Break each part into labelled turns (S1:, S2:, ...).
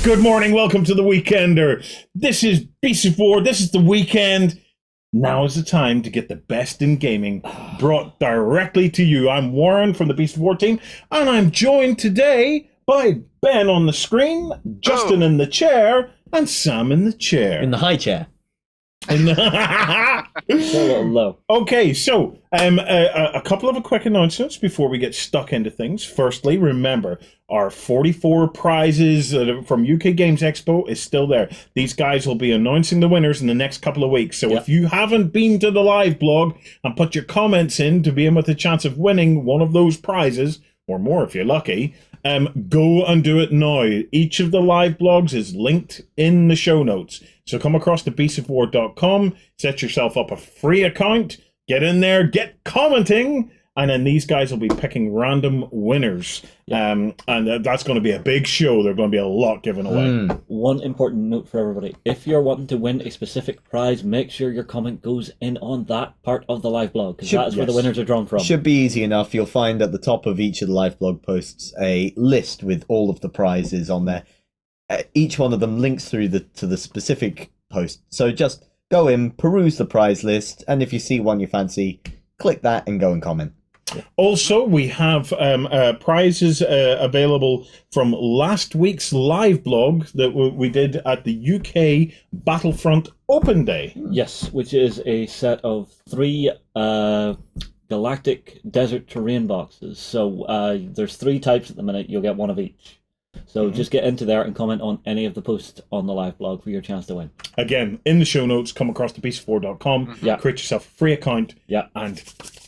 S1: Good morning, welcome to the Weekender. This is BC4, this is the weekend. Now is the time to get the best in gaming brought directly to you. I'm Warren from the BC4 team, and I'm joined today by Ben on the screen, Justin in the chair, and Sam in the chair.
S2: In the high chair.
S1: In the
S2: a little low.
S1: Okay, so a couple of quick announcements before we get stuck into things. Firstly, remember, our 44 prizes from UK Games Expo is still there. These guys will be announcing the winners in the next couple of weeks. So if you haven't been to the live blog and put your comments in to be in with a chance of winning one of those prizes, or more if you're lucky, go and do it now. Each of the live blogs is linked in the show notes. So come across to bc4.com, set yourself up a free account, get in there, get commenting, and then these guys will be picking random winners. And that's going to be a big show. There's going to be a lot given away.
S2: One important note for everybody. If you're wanting to win a specific prize, make sure your comment goes in on that part of the live blog, because that's where the winners are drawn from.
S3: Should be easy enough. You'll find at the top of each of the live blog posts a list with all of the prizes on there. Each one of them links through to the specific post. So just go in, peruse the prize list, and if you see one you fancy, click that and go and comment.
S1: Also, we have prizes available from last week's live blog that we did at the UK Battlefront Open Day.
S2: Yes, which is a set of 3 galactic desert terrain boxes. So there's 3 types at the minute. You'll get one of each. So just get into there and comment on any of the posts on the live blog for your chance to win. Again,
S1: in the show notes, come across to bc4.com, create yourself a free account, and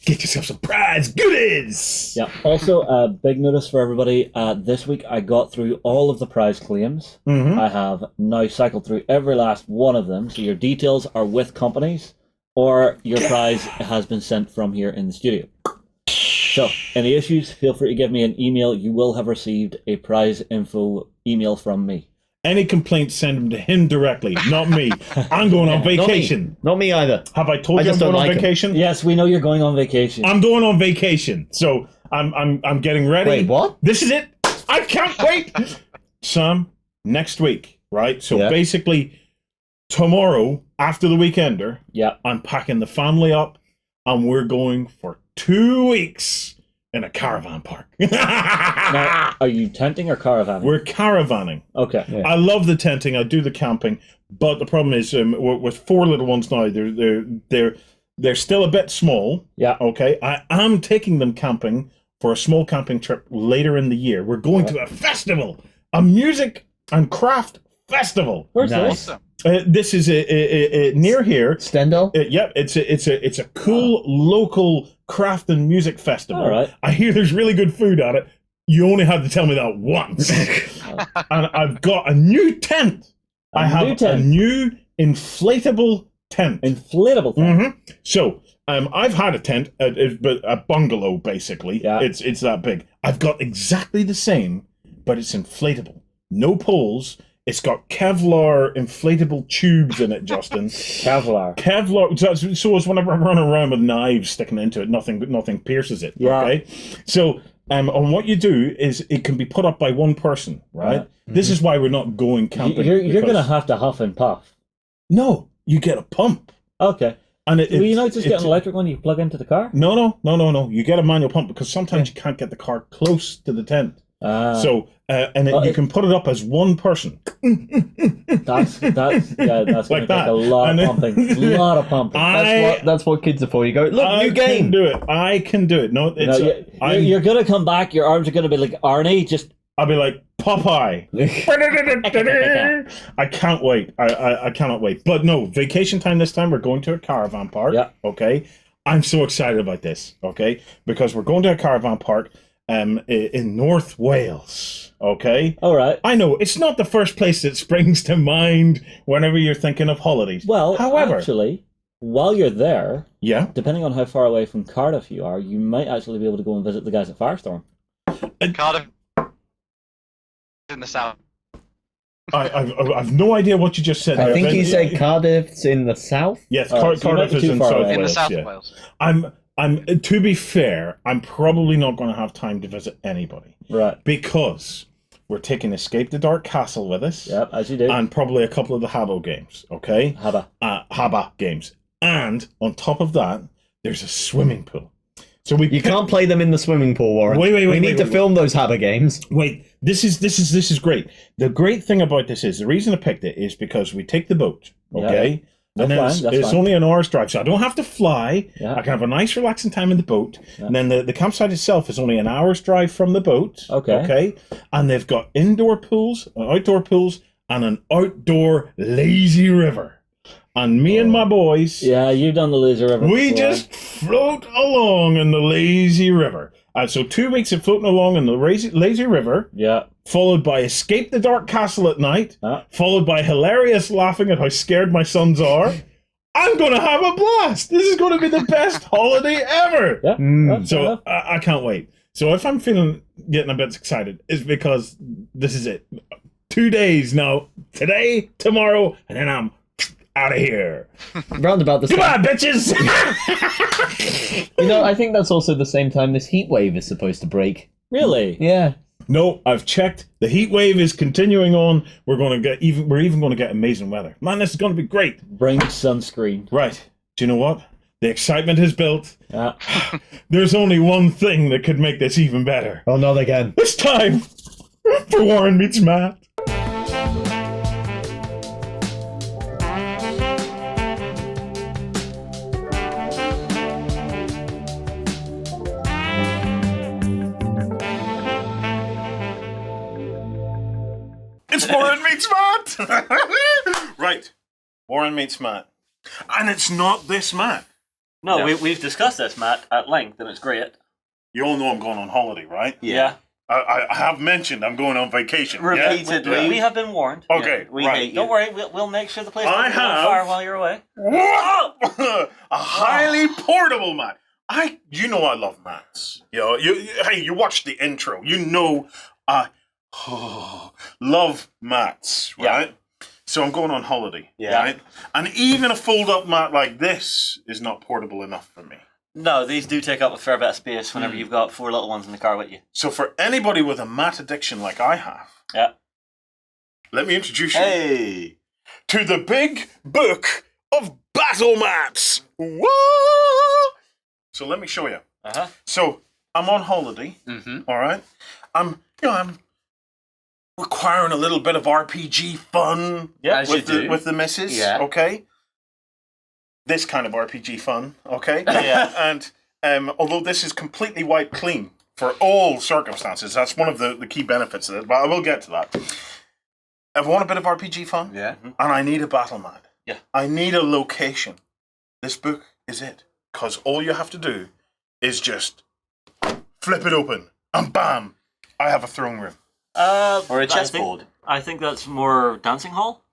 S1: get yourself some prize goodies!
S2: Yeah. Also, big notice for everybody, this week I got through all of the prize claims. I have now cycled through every last one of them, so your details are with companies, or your prize has been sent from here in the studio. So, any issues, feel free to give me an email. You will have received a prize info email from me.
S1: Any complaints, send them to him directly, not me. I'm going on vacation.
S3: Not me either.
S1: Have I told you I'm going on vacation?
S2: Yes, we know you're going on vacation.
S1: I'm going on vacation, so I'm getting ready.
S3: Wait, what?
S1: This is it. I can't wait. Sam, next week, right? So basically, tomorrow after the Weekender, I'm packing the family up, and we're going for 2 weeks in a caravan park.
S2: Now, are you tenting or caravanning?
S1: We're caravanning.
S2: Okay.
S1: Yeah. I love the tenting. I do the camping, but the problem is with 4 little ones now. They're still a bit small.
S2: Yeah.
S1: Okay. I am taking them camping for a small camping trip later in the year. We're going to a festival, a music and craft festival.
S2: Where's this?
S4: Awesome.
S1: This is near here.
S3: Stendhal?
S1: Yep, it's a cool local craft and music festival.
S2: All right.
S1: I hear there's really good food at it. You only had to tell me that once. And I've got a new tent. I have a new inflatable tent.
S2: Inflatable tent?
S1: So, I've had a tent, but a bungalow, basically.
S2: Yeah.
S1: It's that big. I've got exactly the same, but it's inflatable. No poles. It's got Kevlar inflatable tubes in it, Justin.
S2: Kevlar.
S1: So it's whenever I run around with knives sticking into it, nothing pierces it.
S2: Yeah.
S1: Okay. So, and what you do is it can be put up by one person, right? This is why we're not going camping.
S2: You're going to have to huff and puff.
S1: No, you get a pump.
S2: Okay.
S1: And
S2: will you not just get an electric one you plug into the car?
S1: No. You get a manual pump because sometimes you can't get the car close to the tent. So you can put it up as one person.
S2: That's going to take a lot of pumping. A lot of pumping.
S3: That's what kids are for. You go, look, new game.
S1: I can do it. No,
S2: you're going to come back. Your arms are going to be like Arnie.
S1: I'll be like Popeye. I can't wait. I cannot wait. But no, vacation time this time. We're going to a caravan park.
S2: Yeah.
S1: Okay. I'm so excited about this. Okay, because we're going to a caravan park. In North Wales, okay?
S2: All right.
S1: I know, it's not the first place that springs to mind whenever you're thinking of holidays.
S2: Well,
S1: however,
S2: actually, while you're there,
S1: depending
S2: on how far away from Cardiff you are, you might actually be able to go and visit the guys at Firestorm.
S4: Cardiff in the south.
S1: I've no idea what you just said.
S3: I think you said Cardiff's in the south?
S1: Yes, Cardiff is in South Wales.
S4: In the South Wales.
S1: I'm to be fair, I'm probably not going to have time to visit anybody.
S2: Right.
S1: Because we're taking Escape the Dark Castle with us.
S2: Yep, as you do.
S1: And probably a couple of the Habbo games, okay?
S2: Haba
S1: games. And on top of that, there's a swimming pool. So
S3: You can't play them in the swimming pool, Warren.
S1: Wait,
S3: we need to film those Habba games.
S1: Wait, this is great. The great thing about this is, the reason I picked it is because we take the boat, okay?
S2: Yeah.
S1: And
S2: That's
S1: it's
S2: fine.
S1: only an hour's drive, so I don't have to fly.
S2: Yeah.
S1: I can have a nice relaxing time in the boat.
S2: Yeah.
S1: And then the campsite itself is only an hour's drive from the boat. Okay. And they've got indoor pools, outdoor pools, and an outdoor lazy river. And me and my boys,
S2: Yeah, you've done the laser river.
S1: we
S2: before.
S1: just float along in the lazy river. So 2 weeks of floating along in the lazy river,
S2: Yeah.
S1: followed by Escape the Dark Castle at night, followed by hilarious laughing at how scared my sons are. I'm going to have a blast. This is going to be the best holiday ever.
S2: Yeah. That's fair
S1: So
S2: enough.
S1: I can't wait. So if I'm getting a bit excited, it's because this is it. 2 days now. Today, tomorrow, and then I'm out of here.
S3: Round about the
S1: Come on, bitches!
S3: You know, I think that's also the same time this heat wave is supposed to break.
S2: Really?
S3: Yeah.
S1: No, I've checked. The heat wave is continuing on. We're even going to get amazing weather. Man, this is going to be great.
S2: Bring sunscreen.
S1: Right. Do you know what? The excitement is built.
S2: Yeah.
S1: There's only one thing that could make this even better.
S3: Oh, not again.
S1: It's time for Warren Meets Matt. It's Warren Meets Matt! Right. Warren Meets Matt. And it's not this Matt.
S5: No, we've discussed this, Matt, at length, and it's great.
S1: You all know I'm going on holiday, right?
S5: Yeah.
S1: I have mentioned I'm going on vacation.
S5: Repeatedly.
S1: Yeah?
S5: We have been warned.
S1: Okay,
S5: We
S1: right.
S5: hate you. Don't worry, we'll make sure the place
S1: I
S5: doesn't go on
S1: have-
S5: fire while you're away.
S1: A highly portable mat. You know I love mats. Hey, you watch the intro. You know I love mats, right? So I'm going on holiday, right? And even a fold-up mat like this is not portable enough for me.
S5: No, these do take up a fair bit of space whenever you've got 4 little ones in the car with you.
S1: So for anybody with a mat addiction like I have, let me introduce you to the big book of battle mats. Whoa! So let me show you. So I'm on holiday. All right. I'm requiring a little bit of RPG fun.
S5: As
S1: with
S5: you do.
S1: with the missus.
S5: Yeah.
S1: Okay. This kind of RPG fun. Okay.
S5: Yeah.
S1: And although this is completely wiped clean for all circumstances, that's one of the key benefits of it. But I will get to that. I want a bit of RPG fun.
S5: Yeah.
S1: And I need a battle mat.
S5: Yeah.
S1: I need a location. This book is it. Because all you have to do is just flip it open and bam, I have a throne room.
S5: Or a chessboard. I think that's more dancing hall.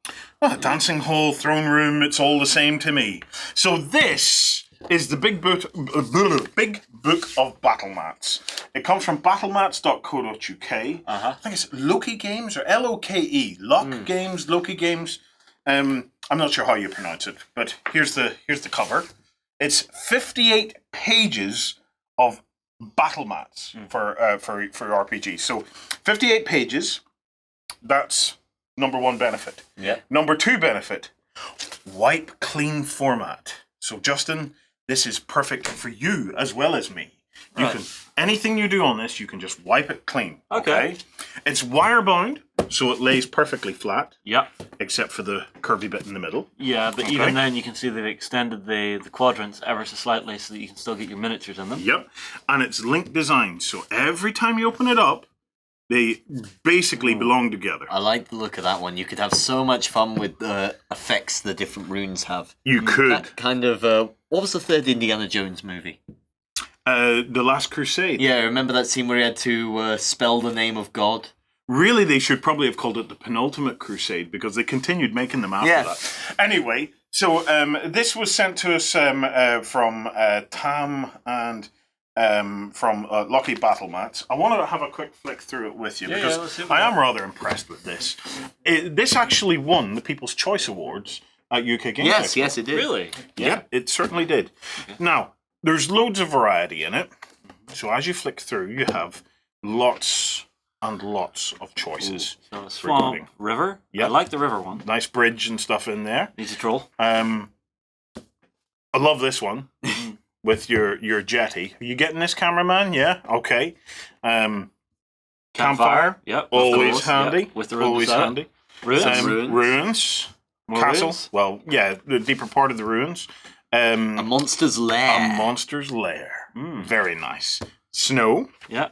S1: Well, dancing hall, throne room, it's all the same to me. So this is the big book of battle mats. It comes from battlemats.co.uk. I think it's Loki Games or Loke. Loki Games. I'm not sure how you pronounce it, but here's the cover. It's 58 pages of battle mats for RPG. So 58 pages. That's number one benefit.
S5: Yeah.
S1: Number two benefit, wipe clean format. So Justin, this is perfect for you as well as me. You can anything you do on this, you can just wipe it clean.
S5: Okay.
S1: It's wire bound, so it lays perfectly flat,
S5: Yeah.
S1: except for the curvy bit in the middle.
S5: Yeah, but even then you can see they've extended the quadrants ever so slightly so that you can still get your miniatures in them.
S1: Yep. And it's link designed, so every time you open it up, they basically belong together.
S6: I like the look of that one. You could have so much fun with the effects the different runes have.
S1: You could.
S6: That kind of, what was the third Indiana Jones movie?
S1: The Last Crusade.
S6: Yeah, remember that scene where he had to spell the name of God?
S1: Really, they should probably have called it the Penultimate Crusade because they continued making them after that. Anyway, so this was sent to us from Tam and from Lucky Battle Mats. I want to have a quick flick through it with you because I am rather impressed with this. This actually won the People's Choice Awards at UK Games Expo.
S6: Yes, it did.
S5: Really?
S1: Yeah, it certainly did. Now, there's loads of variety in it. So as you flick through, you have lots and lots of choices.
S5: So swamp,
S1: regarding-
S5: river.
S1: Yep.
S5: I like the river one.
S1: Nice bridge and stuff in there.
S5: Needs a troll.
S1: I love this one with your jetty. Are you getting this, cameraman? Yeah. Okay. Campfire.
S5: Yep.
S1: Always
S5: course,
S1: handy.
S5: Yep. With the ruins
S1: Always
S5: beside it.
S1: handy.
S5: Ruins.
S1: Ruins.
S5: More
S1: Castle.
S5: ruins?
S1: Well, yeah, the deeper part of the ruins.
S6: A monster's lair.
S1: A monster's lair.
S5: Mm.
S1: Very nice. Snow.
S5: Yeah.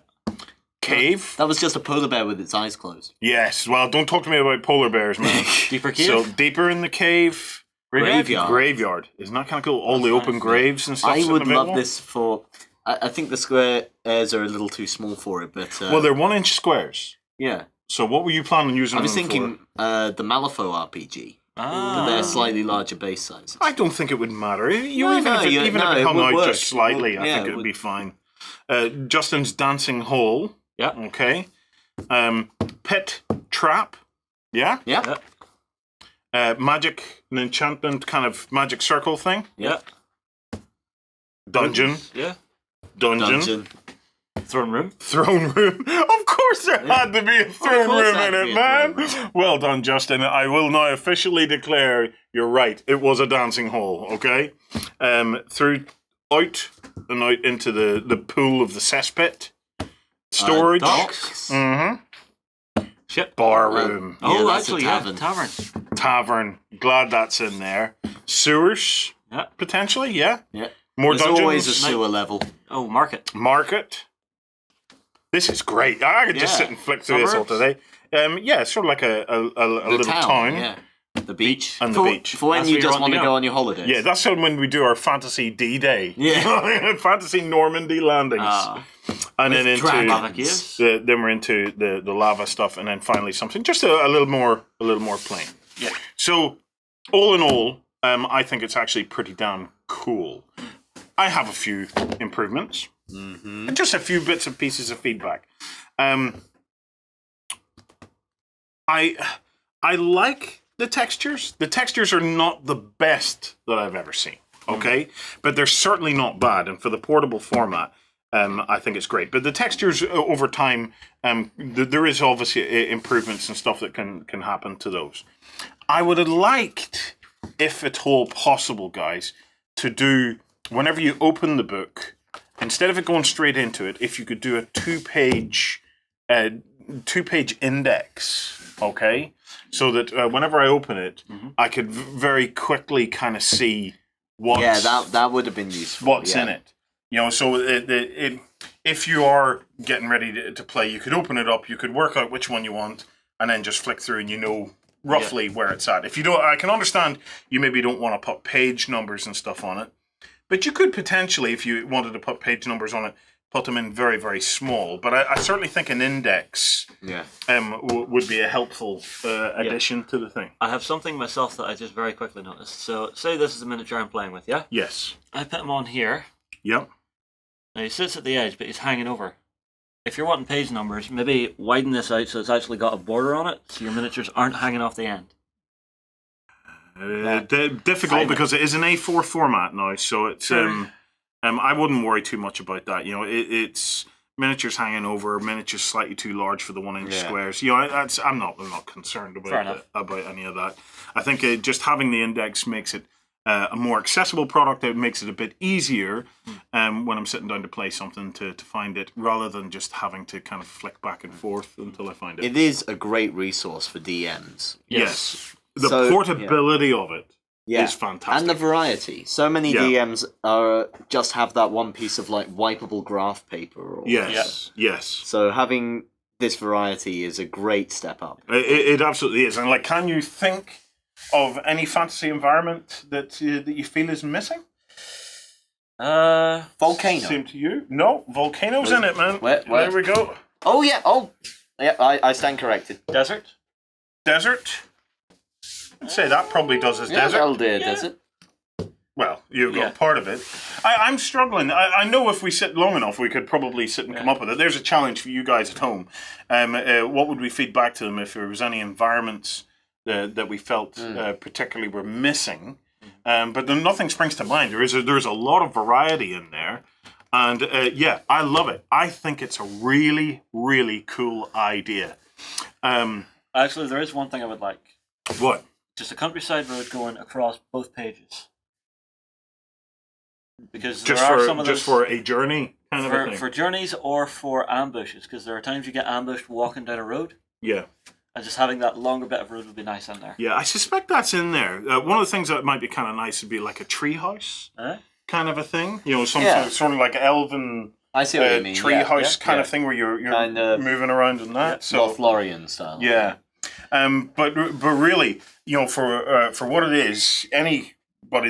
S1: Cave.
S6: That was just a polar bear with its eyes closed.
S1: Yes. Well, don't talk to me about polar bears, man.
S5: Deeper cave.
S1: So deeper in the cave.
S6: Graveyard.
S1: Graveyard. Isn't that kind of cool? All
S5: That's
S1: the open
S5: nice.
S1: graves and stuff.
S6: I
S1: sitting
S6: would love
S1: available.
S6: this for. I think the squares are a little too small for it, but
S1: Well, they're 1-inch squares.
S6: yeah.
S1: So what were you planning on using
S6: I was
S1: them
S6: thinking
S1: for?
S6: the Malifaux RPG, but
S5: Ah.
S6: they're slightly larger base sizes.
S1: I don't think it would matter. You,
S6: No,
S1: even
S6: no,
S1: if it,
S6: yeah,
S1: even
S6: no,
S1: if it
S6: it
S1: hung
S6: would
S1: out
S6: work.
S1: just slightly,
S6: Well,
S1: I
S6: yeah,
S1: think
S6: it
S1: it would
S6: would.
S1: be fine. Justin's dancing hole.
S5: Yeah.
S1: Okay. Pit trap. Yeah.
S6: Yeah.
S1: Magic, an enchantment kind of magic circle thing.
S5: Yeah.
S1: Dungeon.
S5: Yeah.
S1: Dungeon.
S5: Throne room.
S1: Throne room. Of course there had to be a throne
S6: course
S1: room
S6: there
S1: in
S6: had to
S1: it,
S6: be a
S1: man.
S6: throne
S1: Well done, Justin. I will now officially declare you're right. It was a dancing hall, okay? Through out and out into the pool of the cesspit. Storage.
S5: Docks.
S1: Mm-hmm.
S5: Ship.
S1: Bar room.
S5: Oh,
S6: that's a
S5: actually,
S6: tavern.
S5: yeah. Tavern.
S1: Tavern. Glad that's in there. Sewers.
S5: Yeah.
S1: Potentially, yeah.
S6: Yeah.
S1: More
S6: There's
S1: dungeons.
S6: always a sewer level.
S5: Oh, market.
S1: Market. This is great. I could just
S5: Yeah.
S1: sit and flick through this all
S5: Suburbs?
S1: today. Yeah, sort of like a
S6: The
S1: little town.
S6: Yeah. The beach.
S1: And the
S6: for,
S1: beach.
S6: For when
S5: That's
S6: you
S5: where you
S6: just
S5: want
S6: want
S5: to
S6: to
S5: go.
S6: go on your holidays.
S1: Yeah, that's when we do our fantasy D-Day.
S6: Yeah.
S1: Fantasy Normandy landings.
S5: Ah.
S1: And then
S6: with
S1: into
S6: dragons.
S5: Lava caves.
S1: then we're into the lava stuff, and then finally something just a little more plain.
S5: Yeah.
S1: So all in all, I think it's actually pretty damn cool. I have a few improvements and just a few bits and pieces of feedback. I like the textures. The textures are not the best that I've ever seen. Okay, but they're certainly not bad, and for the portable format, I think it's great. But the textures over time, there is obviously improvements and stuff that can happen to those. I would have liked, if at all possible, guys, to do whenever you open the book, instead of it going straight into it, if you could do a two-page index, okay, so that whenever I open it, I could very quickly kind of see what's
S6: that would have been useful.
S1: what's
S6: yeah.
S1: in it. You know, so if you are getting ready to play, you could open it up, you could work out which one you want, and then just flick through and you know roughly where it's at. If you don't, I can understand you maybe don't want to put page numbers and stuff on it, but you could potentially, if you wanted to put page numbers on it, put them in very, very small. But I certainly think an index would be a helpful addition to the thing.
S5: I have something myself that I just very quickly noticed. So, say this is the miniature I'm playing with, yeah?
S1: Yes.
S5: I put him on here.
S1: Yep.
S5: Now, he sits at the edge, but he's hanging over. If you're wanting page numbers, maybe widen this out so it's actually got a border on it, so your miniatures aren't hanging off the end.
S1: Difficult because it is an A4 format now, so it's I wouldn't worry too much about that. You know, it's miniatures hanging over, miniatures slightly too large for the 1-inch squares. You know, I'm not concerned about any of that. I think just having the index makes it a more accessible product. It makes it a bit easier when I'm sitting down to play something to find it, rather than just having to kind of flick back and forth until I find it.
S6: It is a great resource for DMs.
S1: Yes. The
S6: So,
S1: portability of it is fantastic.
S6: And the variety. So many DMs just have that one piece of like wipeable graph paper. Or
S1: Yes.
S6: So having this variety is a great step up.
S1: It absolutely is. And like, can you think of any fantasy environment that you feel is missing?
S6: Volcano.
S1: Same to you? No, volcanoes in it, man.
S6: Where?
S1: There we go.
S6: Oh yeah. I stand corrected.
S5: Desert?
S1: Desert. I'd say that probably does as desert.
S6: That'll do, does it?
S1: Well, you've got part of it. I'm struggling. I know if we sit long enough, we could probably sit and come up with it. There's a challenge for you guys at home. What would we feed back to them if there was any environments that we felt particularly were missing? But then nothing springs to mind. There's a lot of variety in there. And yeah, I love it. I think it's a really, really cool idea.
S5: Actually, there is one thing I would like.
S1: What?
S5: Just a countryside road going across both pages. Because
S1: Just
S5: there are
S1: for
S5: some of
S1: just
S5: those
S1: for a journey kind of a thing.
S5: for journeys or for ambushes, because there are times you get ambushed walking down a road,
S1: Yeah.
S5: and just having that longer bit of road would be nice in there.
S1: Yeah, I suspect that's in there. One of the things that might be kind of nice would be like a treehouse kind of a thing. You know, sort of like elven
S6: I see what you mean.
S1: treehouse kind of thing where you're
S6: Kinda
S1: moving around and that. So
S6: Lothlorien style.
S1: yeah, but really, you know, for what it is, anybody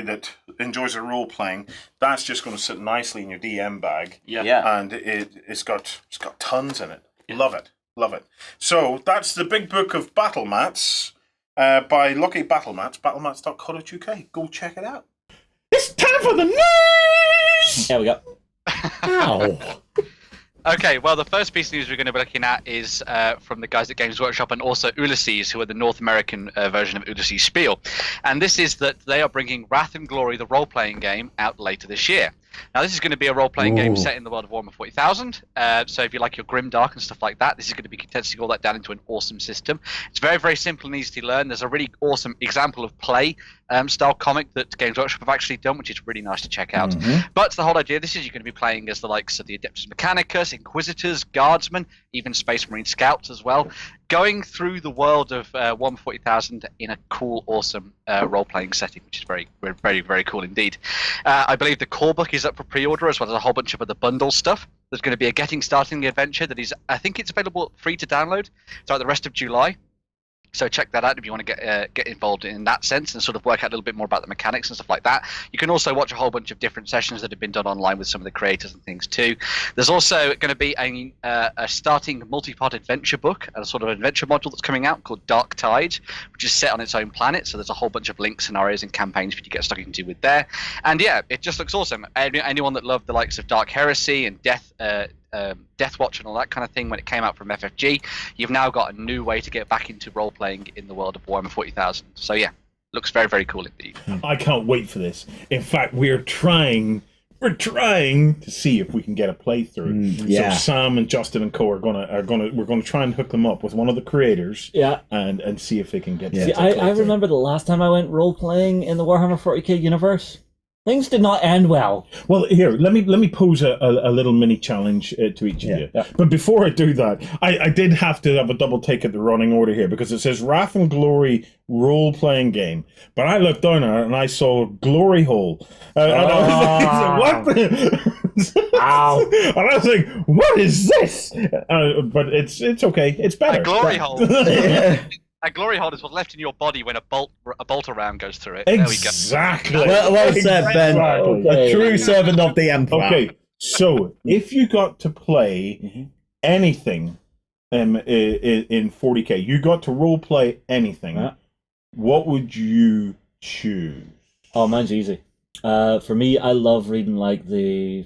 S1: that enjoys a role playing, that's just going to sit nicely in your DM bag.
S6: Yeah.
S1: And it's got tons in it. Love it. So that's the big book of battle mats by Lucky Battle Mats, battlemats.co.uk. Go check it out. It's time for the news.
S2: There we go.
S3: Ow.
S4: Okay, well, the first piece of news we're going to be looking at is from the guys at Games Workshop and also Ulysses, who are the North American version of Ulysses Spiel. And this is that they are bringing Wrath and Glory, the role-playing game, out later this year. Now, this is going to be a role-playing game set in the world of Warhammer 40,000. So if you like your Grimdark and stuff like that, this is going to be condensing all that down into an awesome system. It's very, very simple and easy to learn. There's a really awesome example of play style comic that Games Workshop have actually done, which is really nice to check out. But the whole idea, this is you're going to be playing as the likes of the Adeptus Mechanicus, Inquisitors, Guardsmen, even Space Marine Scouts as well, going through the world of Warhammer 40,000 in a cool, awesome role-playing setting, which is very, very, very cool indeed. I believe the core book is up for pre-order, as well as a whole bunch of other bundle stuff. There's going to be a Getting Started in the Adventure that is, I think it's available free to download throughout the rest of July. So check that out if you want to get involved in that sense and sort of work out a little bit more about the mechanics and stuff like that. You can also watch a whole bunch of different sessions that have been done online with some of the creators and things too. There's also going to be a starting multi-part adventure book, a sort of adventure module that's coming out called Dark Tide, which is set on its own planet. So there's a whole bunch of link scenarios and campaigns for you to get stuck into with there. And yeah, it just looks awesome. Anyone that loved the likes of Dark Heresy and Death Watch and all that kind of thing when it came out from FFG, you've now got a new way to get back into role playing in the world of Warhammer 40,000. So yeah, looks very, very cool indeed.
S1: I can't wait for this. In fact, we're trying to see if we can get a playthrough.
S3: Yeah.
S1: So Sam and Justin and Co we're gonna try and hook them up with one of the creators.
S2: Yeah.
S1: And see if they can get.
S2: See, I remember the last time I went role playing in the Warhammer 40k universe. Things did not end well.
S1: Well, here, let me pose a little mini challenge to each of you.
S2: Yeah.
S1: But before I do that, I did have to have a double take at the running order here because it says Wrath and Glory role-playing game. But I looked down at it and I saw Glory Hole. And I was like, what?
S2: Ow.
S1: And I was like, what is this? But it's okay. It's better.
S4: A glory hole. A glory hole is what's left in your body when a bolt around goes through it.
S1: Exactly.
S4: There we go.
S3: Well said, Ben.
S2: Okay.
S3: A true servant of the Emperor.
S1: Okay, so if you got to play anything in 40k, you got to role play anything, what would you choose?
S2: Oh, mine's easy. For me, I love reading like the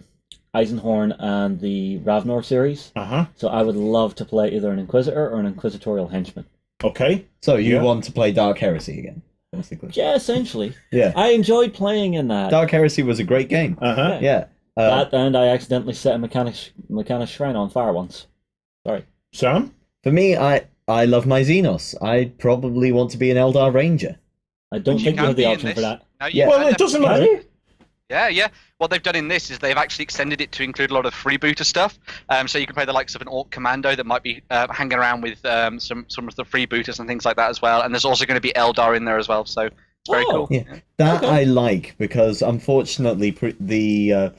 S2: Eisenhorn and the Ravnor series. So I would love to play either an Inquisitor or an Inquisitorial Henchman.
S1: Okay.
S3: So you want to play Dark Heresy again, basically?
S2: Yeah, essentially.
S3: Yeah.
S2: I enjoyed playing in that.
S3: Dark Heresy was a great game. Yeah.
S2: That and I accidentally set a Mechanic Shrine on fire once. Sorry.
S1: Sam?
S3: For me, I love my Xenos. I'd probably want to be an Eldar Ranger.
S2: I don't think you
S4: can
S2: have the
S4: be in
S2: option
S4: this.
S2: for that.
S4: No,
S3: Yeah.
S1: Well, it doesn't matter.
S4: Yeah. What they've done in this is they've actually extended it to include a lot of freebooter stuff. So you can play the likes of an Orc Commando that might be hanging around with some of the freebooters and things like that as well. And there's also going to be Eldar in there as well. So it's very cool.
S3: Yeah, that I like because unfortunately the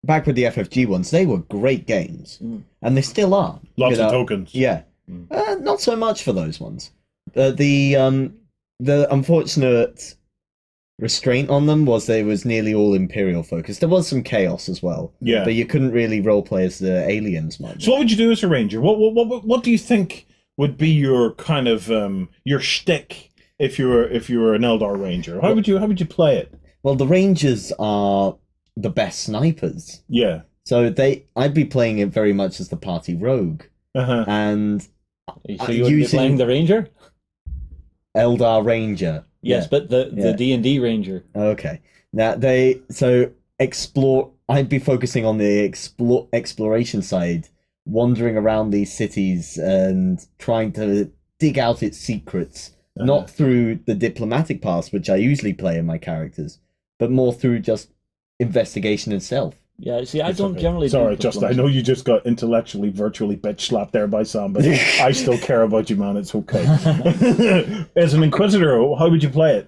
S3: back with the FFG ones, they were great games, and they still are.
S1: Lots of tokens.
S3: Yeah, not so much for those ones. The unfortunate restraint on them was they was nearly all Imperial focused. There was some chaos as well.
S1: Yeah.
S3: But you couldn't really roleplay as the aliens much.
S1: So what would you do as a ranger? What do you think would be your kind of your shtick if you were an Eldar ranger? How would you play it?
S3: Well, the Rangers are the best snipers.
S1: Yeah.
S3: So I'd be playing it very much as the party rogue. And
S2: So you would be playing the Ranger?
S3: Eldar Ranger.
S2: Yes, but the D&D Ranger.
S3: Okay. Now explore. I'd be focusing on the exploration side, wandering around these cities and trying to dig out its secrets, not through the diplomatic paths, which I usually play in my characters, but more through just investigation itself.
S2: Yeah, see, I don't
S1: Okay.
S2: generally.
S1: Sorry,
S2: do
S1: Justin. I know you just got intellectually, virtually bitch slapped there by Sam, but I still care about you, man. It's okay. As an Inquisitor, how would you play it?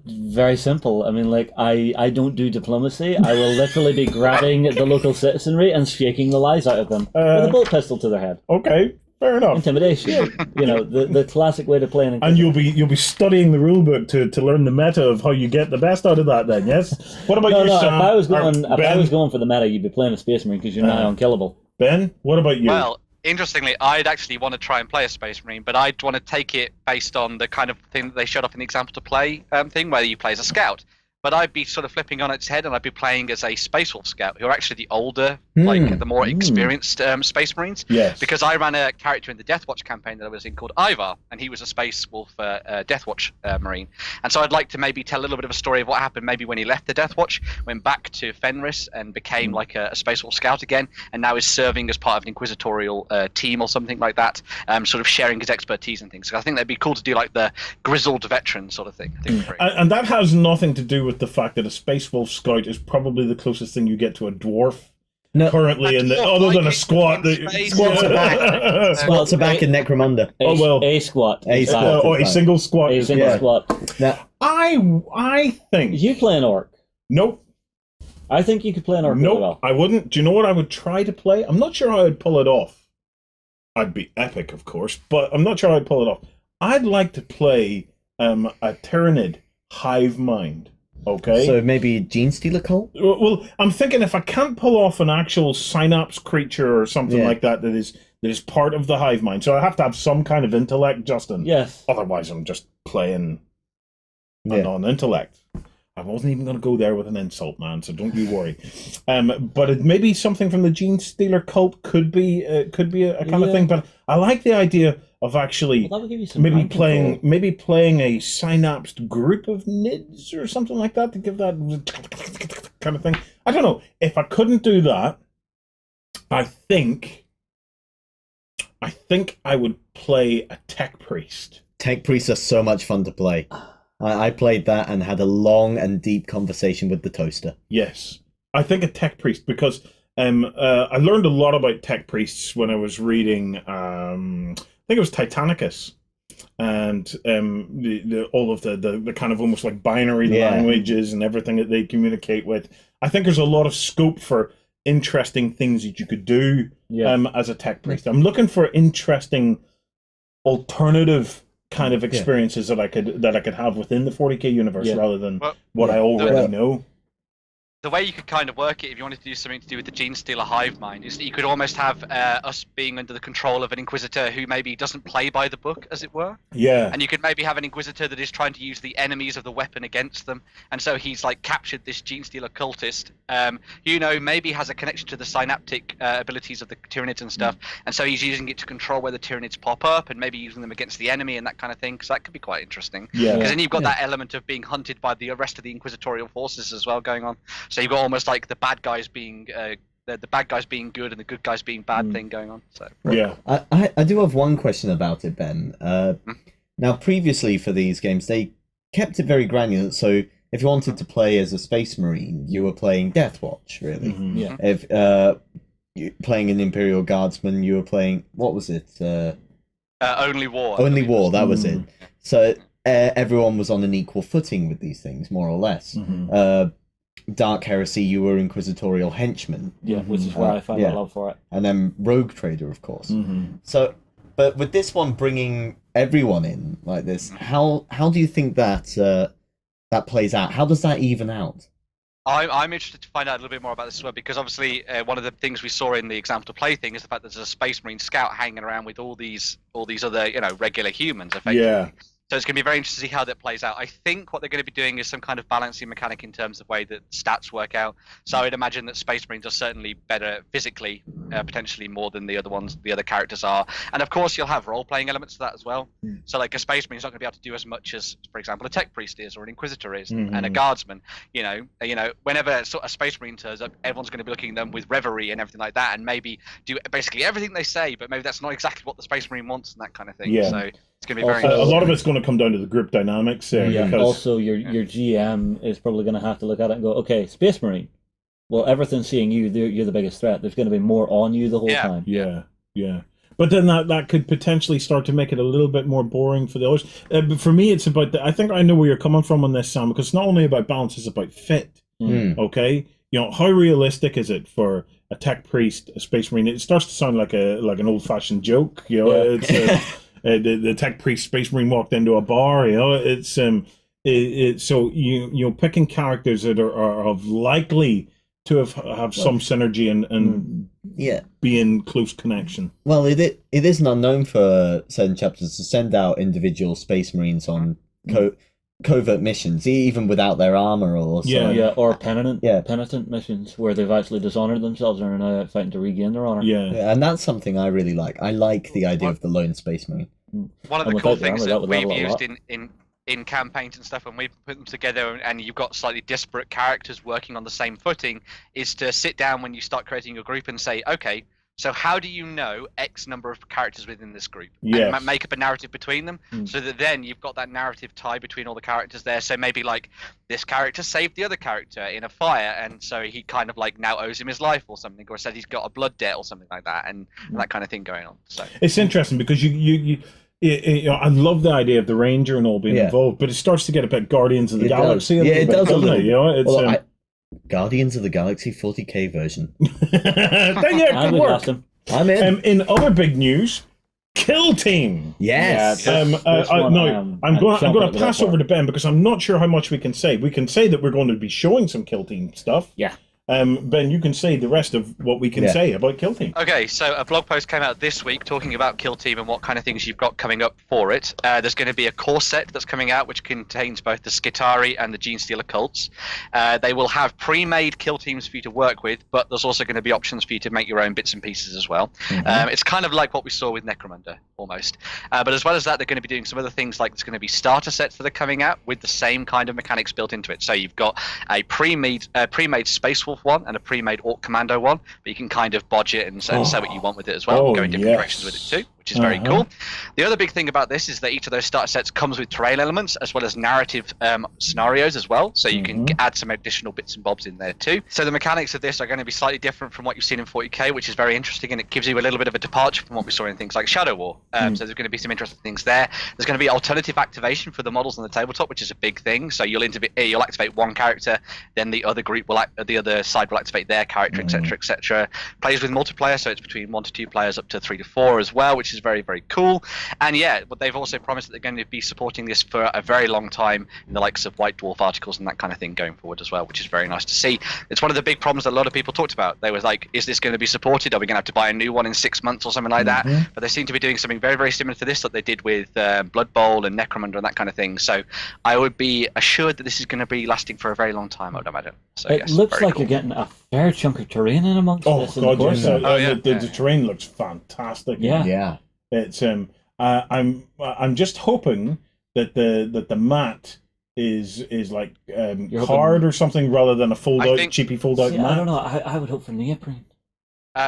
S2: Very simple. I mean, like, I don't do diplomacy. I will literally be grabbing the local citizenry and shaking the lies out of them with a bolt pistol to their head.
S1: Okay, fair enough.
S2: Intimidation. You know, the classic way to play an
S1: And
S2: Inquisitor.
S1: you'll be studying the rulebook to learn the meta of how you get the best out of that. Then, yes. What about
S2: No,
S1: you,
S2: no.
S1: Sam?
S2: If I was
S1: Or
S2: going,
S1: Ben?
S2: for the meta, you'd be playing a Space Marine because you're nigh unkillable.
S1: Ben, what about you?
S4: Well, interestingly, I'd actually want to try and play a Space Marine, but I'd want to take it based on the kind of thing that they showed off in the example to play thing, where you play as a scout. But I'd be sort of flipping on its head, and I'd be playing as a Space Wolf scout, who are actually the older, like the more experienced Space Marines.
S1: Yes.
S4: Because I ran a character in the Deathwatch campaign that I was in called Ivar, and he was a Space Wolf Deathwatch Marine. And so I'd like to maybe tell a little bit of a story of what happened maybe when he left the Deathwatch, went back to Fenris and became like a Space Wolf scout again, and now is serving as part of an inquisitorial team or something like that, sort of sharing his expertise and things. So I think that'd be cool to do like the grizzled veteran sort of thing. I think it'd be great.
S1: And that has nothing to do with the fact that a Space Wolf Scout is probably the closest thing you get to a dwarf currently in the other than a squat.
S3: Squats are back. Squats are back in Necromunda.
S2: A squat.
S3: A squat.
S1: or a single squat.
S2: A single squat.
S3: Now,
S1: I think
S2: You play an orc.
S1: nope.
S2: I think you could play an orc really well.
S1: I wouldn't. Do you know what I would try to play? I'm not sure how I'd pull it off. I'd be epic, of course, but I'm not sure how I'd pull it off. I'd like to play a Tyranid hive mind. Okay.
S3: so maybe Gene Stealer Cult?
S1: Well, I'm thinking if I can't pull off an actual synapse creature or something like that is part of the hive mind, so I have to have some kind of intellect, Justin.
S2: Yes.
S1: Otherwise, I'm just playing a non-intellect. I wasn't even going to go there with an insult, man. So don't you worry. But it maybe something from the Gene Stealer Cult could be a kind of thing. But I like the idea of actually
S2: Well, that would give you some
S1: maybe
S2: mind control.
S1: playing a synapsed group of nids or something like that to give that kind of thing. I don't know. If I couldn't do that, I think I would play a tech priest.
S3: Tech Priests are so much fun to play. I played that and had a long and deep conversation with the toaster.
S1: Yes, I think a tech priest because I learned a lot about tech priests when I was reading. I think it was Titanicus, and all of the kind of almost like binary languages and everything that they communicate with. I think there's a lot of scope for interesting things that you could do as a tech priest. I'm looking for interesting alternative kind of experiences that I could have within the 40k universe rather than what I already know.
S4: The way you could kind of work it, if you wanted to do something to do with the Gene Stealer hive mind, is that you could almost have us being under the control of an Inquisitor who maybe doesn't play by the book, as it were.
S1: Yeah.
S4: And you could maybe have an Inquisitor that is trying to use the enemies of the weapon against them. And so he's like captured this Gene Stealer cultist, maybe has a connection to the synaptic abilities of the Tyranids and stuff. And so he's using it to control where the Tyranids pop up and maybe using them against the enemy and that kind of thing. Because that could be quite interesting.
S1: Yeah.
S4: Because then you've got that element of being hunted by the rest of the Inquisitorial forces as well going on. So you've got almost like the bad guys being the bad guys being good and the good guys being bad thing going on. So
S1: Yeah.
S3: I do have one question about it, Ben. Now, previously for these games, they kept it very granular. So if you wanted to play as a Space Marine, you were playing Deathwatch, really.
S1: Mm-hmm.
S2: Yeah.
S3: If you playing an Imperial Guardsman, you were playing, what was it?
S4: Only War.
S3: Only War, that was it. So everyone was on an equal footing with these things, more or less. Dark Heresy, you were Inquisitorial Henchman.
S2: Yeah, which is where I found a love for it.
S3: And then Rogue Trader, of course. So, but with this one bringing everyone in like this, how do you think that that plays out? How does that even out?
S4: I'm interested to find out a little bit more about this as well, because obviously one of the things we saw in the example to play thing is the fact that there's a Space Marine scout hanging around with all these other regular humans, effectively.
S1: Yeah.
S4: So it's going to be very interesting to see how that plays out. I think what they're going to be doing is some kind of balancing mechanic in terms of way that stats work out. So I would imagine that Space Marines are certainly better physically, potentially more than the other characters are. And of course, you'll have role-playing elements to that as well. So like a Space Marine is not going to be able to do as much as, for example, a Tech Priest is, or an Inquisitor is, and a Guardsman. You know, whenever a Space Marine turns up, everyone's going to be looking at them with reverie and everything like that, and maybe do basically everything they say, but maybe that's not exactly what the Space Marine wants and that kind of thing.
S1: Yeah.
S4: So it's going to be very
S1: a
S4: interesting.
S1: lot of it's going to come down to the group dynamics. Because,
S2: Also, your GM is probably going to have to look at it and go, okay, Space Marine. Well, everything's seeing you. You're the biggest threat. There's going to be more on you the whole time.
S1: Yeah. But then that could potentially start to make it a little bit more boring for the others. But for me, it's about I think I know where you're coming from on this, Sam, because it's not only about balance, it's about fit. Okay? You know, how realistic is it for a Tech Priest, a Space Marine? It starts to sound like an old-fashioned joke. You know, it's the Tech Priest Space Marine walked into a bar. You know, it's so you picking characters that are of likely to have some synergy and be in close connection.
S3: Well, it isn't unknown for certain chapters to send out individual Space Marines on covert missions, even without their armor or so.
S2: Or penitent missions where they've actually dishonored themselves and are now out fighting to regain their honor.
S3: Yeah, and that's something I really like. I like the idea of the lone Space Marine.
S4: One of the cool things that we've used in campaigns and stuff when we put them together and you've got slightly disparate characters working on the same footing is to sit down when you start creating your group and say, okay, so how do you know X number of characters within this group?
S1: Yes.
S4: And make up a narrative between them so that then you've got that narrative tie between all the characters there. So maybe like this character saved the other character in a fire and so he kind of like now owes him his life or something, or said he's got a blood debt or something like that, and that kind of thing going on. So
S1: it's interesting because you know, I love the idea of the Ranger and all being involved, but it starts to get a bit Guardians of the Galaxy.
S3: It does a little.
S1: You know, it's
S3: Guardians of the Galaxy 40k version.
S1: Good work.
S3: I'm in.
S1: In other big news, Kill Team.
S3: Yes.
S1: I'm going to pass over to Ben because I'm not sure how much we can say. We can say that we're going to be showing some Kill Team stuff.
S2: Yeah.
S1: Ben, you can say the rest of what we can say about Kill Team.
S4: Okay, so a blog post came out this week talking about Kill Team and what kind of things you've got coming up for it. There's going to be a core set that's coming out which contains both the Skitarii and the Genestealer cults. They will have pre-made Kill Teams for you to work with, but there's also going to be options for you to make your own bits and pieces as well. It's kind of like what we saw with Necromunda, almost. But as well as that, they're going to be doing some other things, like there's going to be starter sets that are coming out with the same kind of mechanics built into it. So you've got a pre-made Space Wolf one and a pre-made Orc Commando one, but you can kind of bodge it and say what you want with it as well, go in different directions with it too, which is very cool. The other big thing about this is that each of those starter sets comes with terrain elements as well as narrative scenarios as well, so you can add some additional bits and bobs in there too. So the mechanics of this are going to be slightly different from what you've seen in 40k, which is very interesting, and it gives you a little bit of a departure from what we saw in things like Shadow War. So there's going to be some interesting things there. There's going to be alternative activation for the models on the tabletop, which is a big thing. So you'll activate one character, then the other group the other side will activate their character, etc., etc. Plays with multiplayer, so it's between 1 to 2 players up to 3 to 4 as well, which is very, very cool. And but they've also promised that they're going to be supporting this for a very long time in the likes of White Dwarf articles and that kind of thing going forward as well, which is very nice to see. It's one of the big problems that a lot of people talked about. They were like, is this going to be supported? Are we going to have to buy a new one in 6 months or something like that? But they seem to be doing something very, very similar to this that they did with Blood Bowl and Necromunda and that kind of thing. So I would be assured that this is going to be lasting for a very long time, I would imagine. So,
S2: it looks like you're getting a fair chunk of terrain in amongst this.
S1: The terrain looks fantastic.
S2: Yeah.
S1: It's I'm just hoping that the mat is like hard or something rather than a cheapy fold out mat.
S2: I don't know. I would hope for neoprene.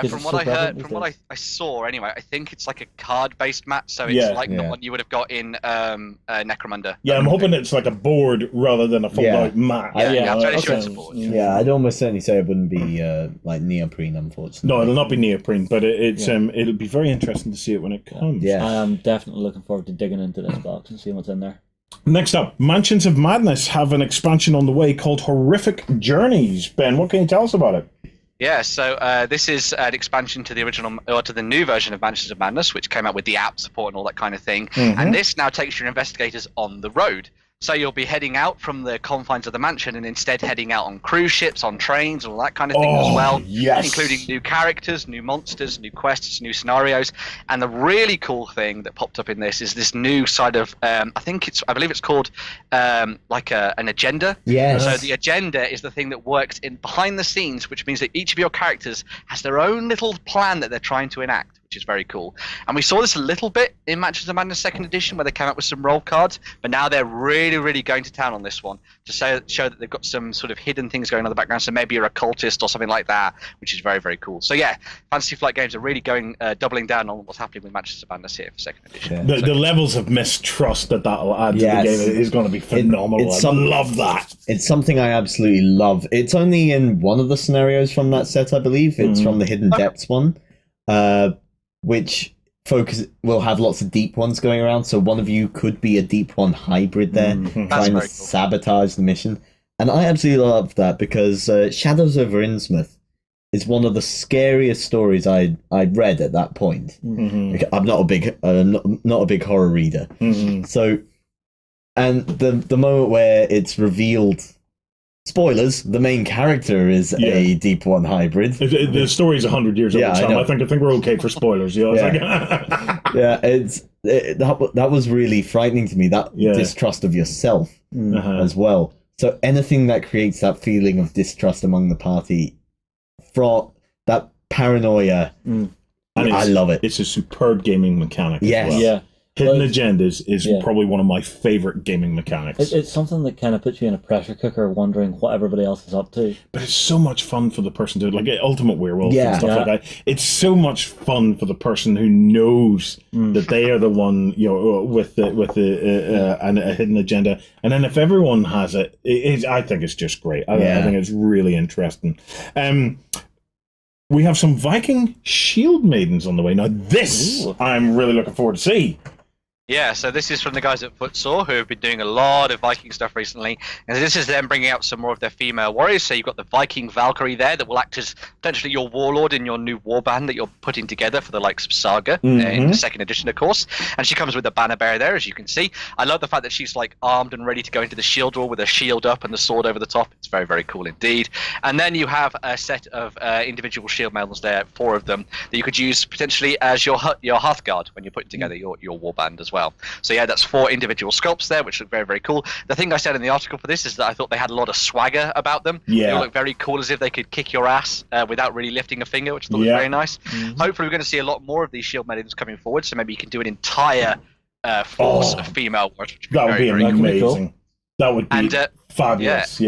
S4: From what I heard, from what I saw anyway, I think it's like a card-based mat, so it's like the one you would have got in Necromunda.
S1: Yeah, I'm hoping it's like a board rather than a fold-out mat.
S4: I'm fairly sure it's a board.
S3: Yeah, I'd almost certainly say it wouldn't be like neoprene, unfortunately.
S1: No, it'll not be neoprene, but it'll be very interesting to see it when it comes.
S3: Yeah.
S2: I am definitely looking forward to digging into this box and seeing what's in there.
S1: Next up, Mansions of Madness have an expansion on the way called Horrific Journeys. Ben, what can you tell us about it?
S4: Yeah, so this is an expansion to the original, or to the new version of Mansions of Madness, which came out with the app support and all that kind of thing. And this now takes your investigators on the road. So you'll be heading out from the confines of the mansion and instead heading out on cruise ships, on trains, and all that kind of thing as well.
S1: Yes.
S4: Including new characters, new monsters, new quests, new scenarios. And the really cool thing that popped up in this is this new side of, I believe it's called like an agenda.
S3: Yes.
S4: So the agenda is the thing that works in behind the scenes, which means that each of your characters has their own little plan that they're trying to enact, which is very cool. And we saw this a little bit in Matches of Madness 2nd Edition, where they came up with some roll cards, but now they're really, really going to town on this one to show that they've got some sort of hidden things going on in the background, so maybe you're a cultist or something like that, which is very, very cool. So yeah, Fantasy Flight Games are really going doubling down on what's happening with Matches of Madness here for 2nd Edition.
S3: Yeah.
S1: The levels of mistrust that'll add to the game is going to be phenomenal. I love that.
S3: It's something I absolutely love. It's only in one of the scenarios from that set, I believe. It's from the Hidden Depths one, which will have lots of deep ones going around. So one of you could be a deep one hybrid there, trying to sabotage the mission. And I absolutely love that because Shadows over Innsmouth is one of the scariest stories I'd read at that point. I'm not a big horror reader, so. And the moment where it's revealed, spoilers, the main character is a Deep One hybrid.
S1: The story's 100 years old, Sam. I think we're okay for spoilers. You know?
S3: That was really frightening to me. That distrust of yourself as well. So anything that creates that feeling of distrust among the party, from that paranoia, I love it.
S1: It's a superb gaming mechanic. As well.
S2: Yeah.
S1: Hidden Agendas is probably one of my favorite gaming mechanics.
S2: It's something that kind of puts you in a pressure cooker wondering what everybody else is up to.
S1: But it's so much fun for the person to, like Ultimate Werewolf and stuff like that. It's so much fun for the person who knows that they are the one, with a hidden agenda. And then if everyone has it, I think it's just great. I think it's really interesting. We have some Viking Shield Maidens on the way. Now this, I'm really looking forward to see.
S4: Yeah, so this is from the guys at Footsore, who have been doing a lot of Viking stuff recently. And this is them bringing out some more of their female warriors. So you've got the Viking Valkyrie there that will act as potentially your warlord in your new warband that you're putting together for the likes of Saga in the 2nd edition, of course. And she comes with a banner bearer there, as you can see. I love the fact that she's like armed and ready to go into the shield wall with a shield up and the sword over the top. It's very, very cool indeed. And then you have a set of individual shield maidens there, 4 of them, that you could use potentially as your Hearthguard when you're putting together your warband as well. So yeah, that's 4 individual sculpts there, which look very, very cool. The thing I said in the article for this is that I thought they had a lot of swagger about them. They all look very cool, as if they could kick your ass without really lifting a finger, which I thought was very nice. Hopefully we're going to see a lot more of these shield maidens coming forward, so maybe you can do an entire force of female warriors.
S1: That would be amazing.
S2: Cool.
S1: That would be fabulous.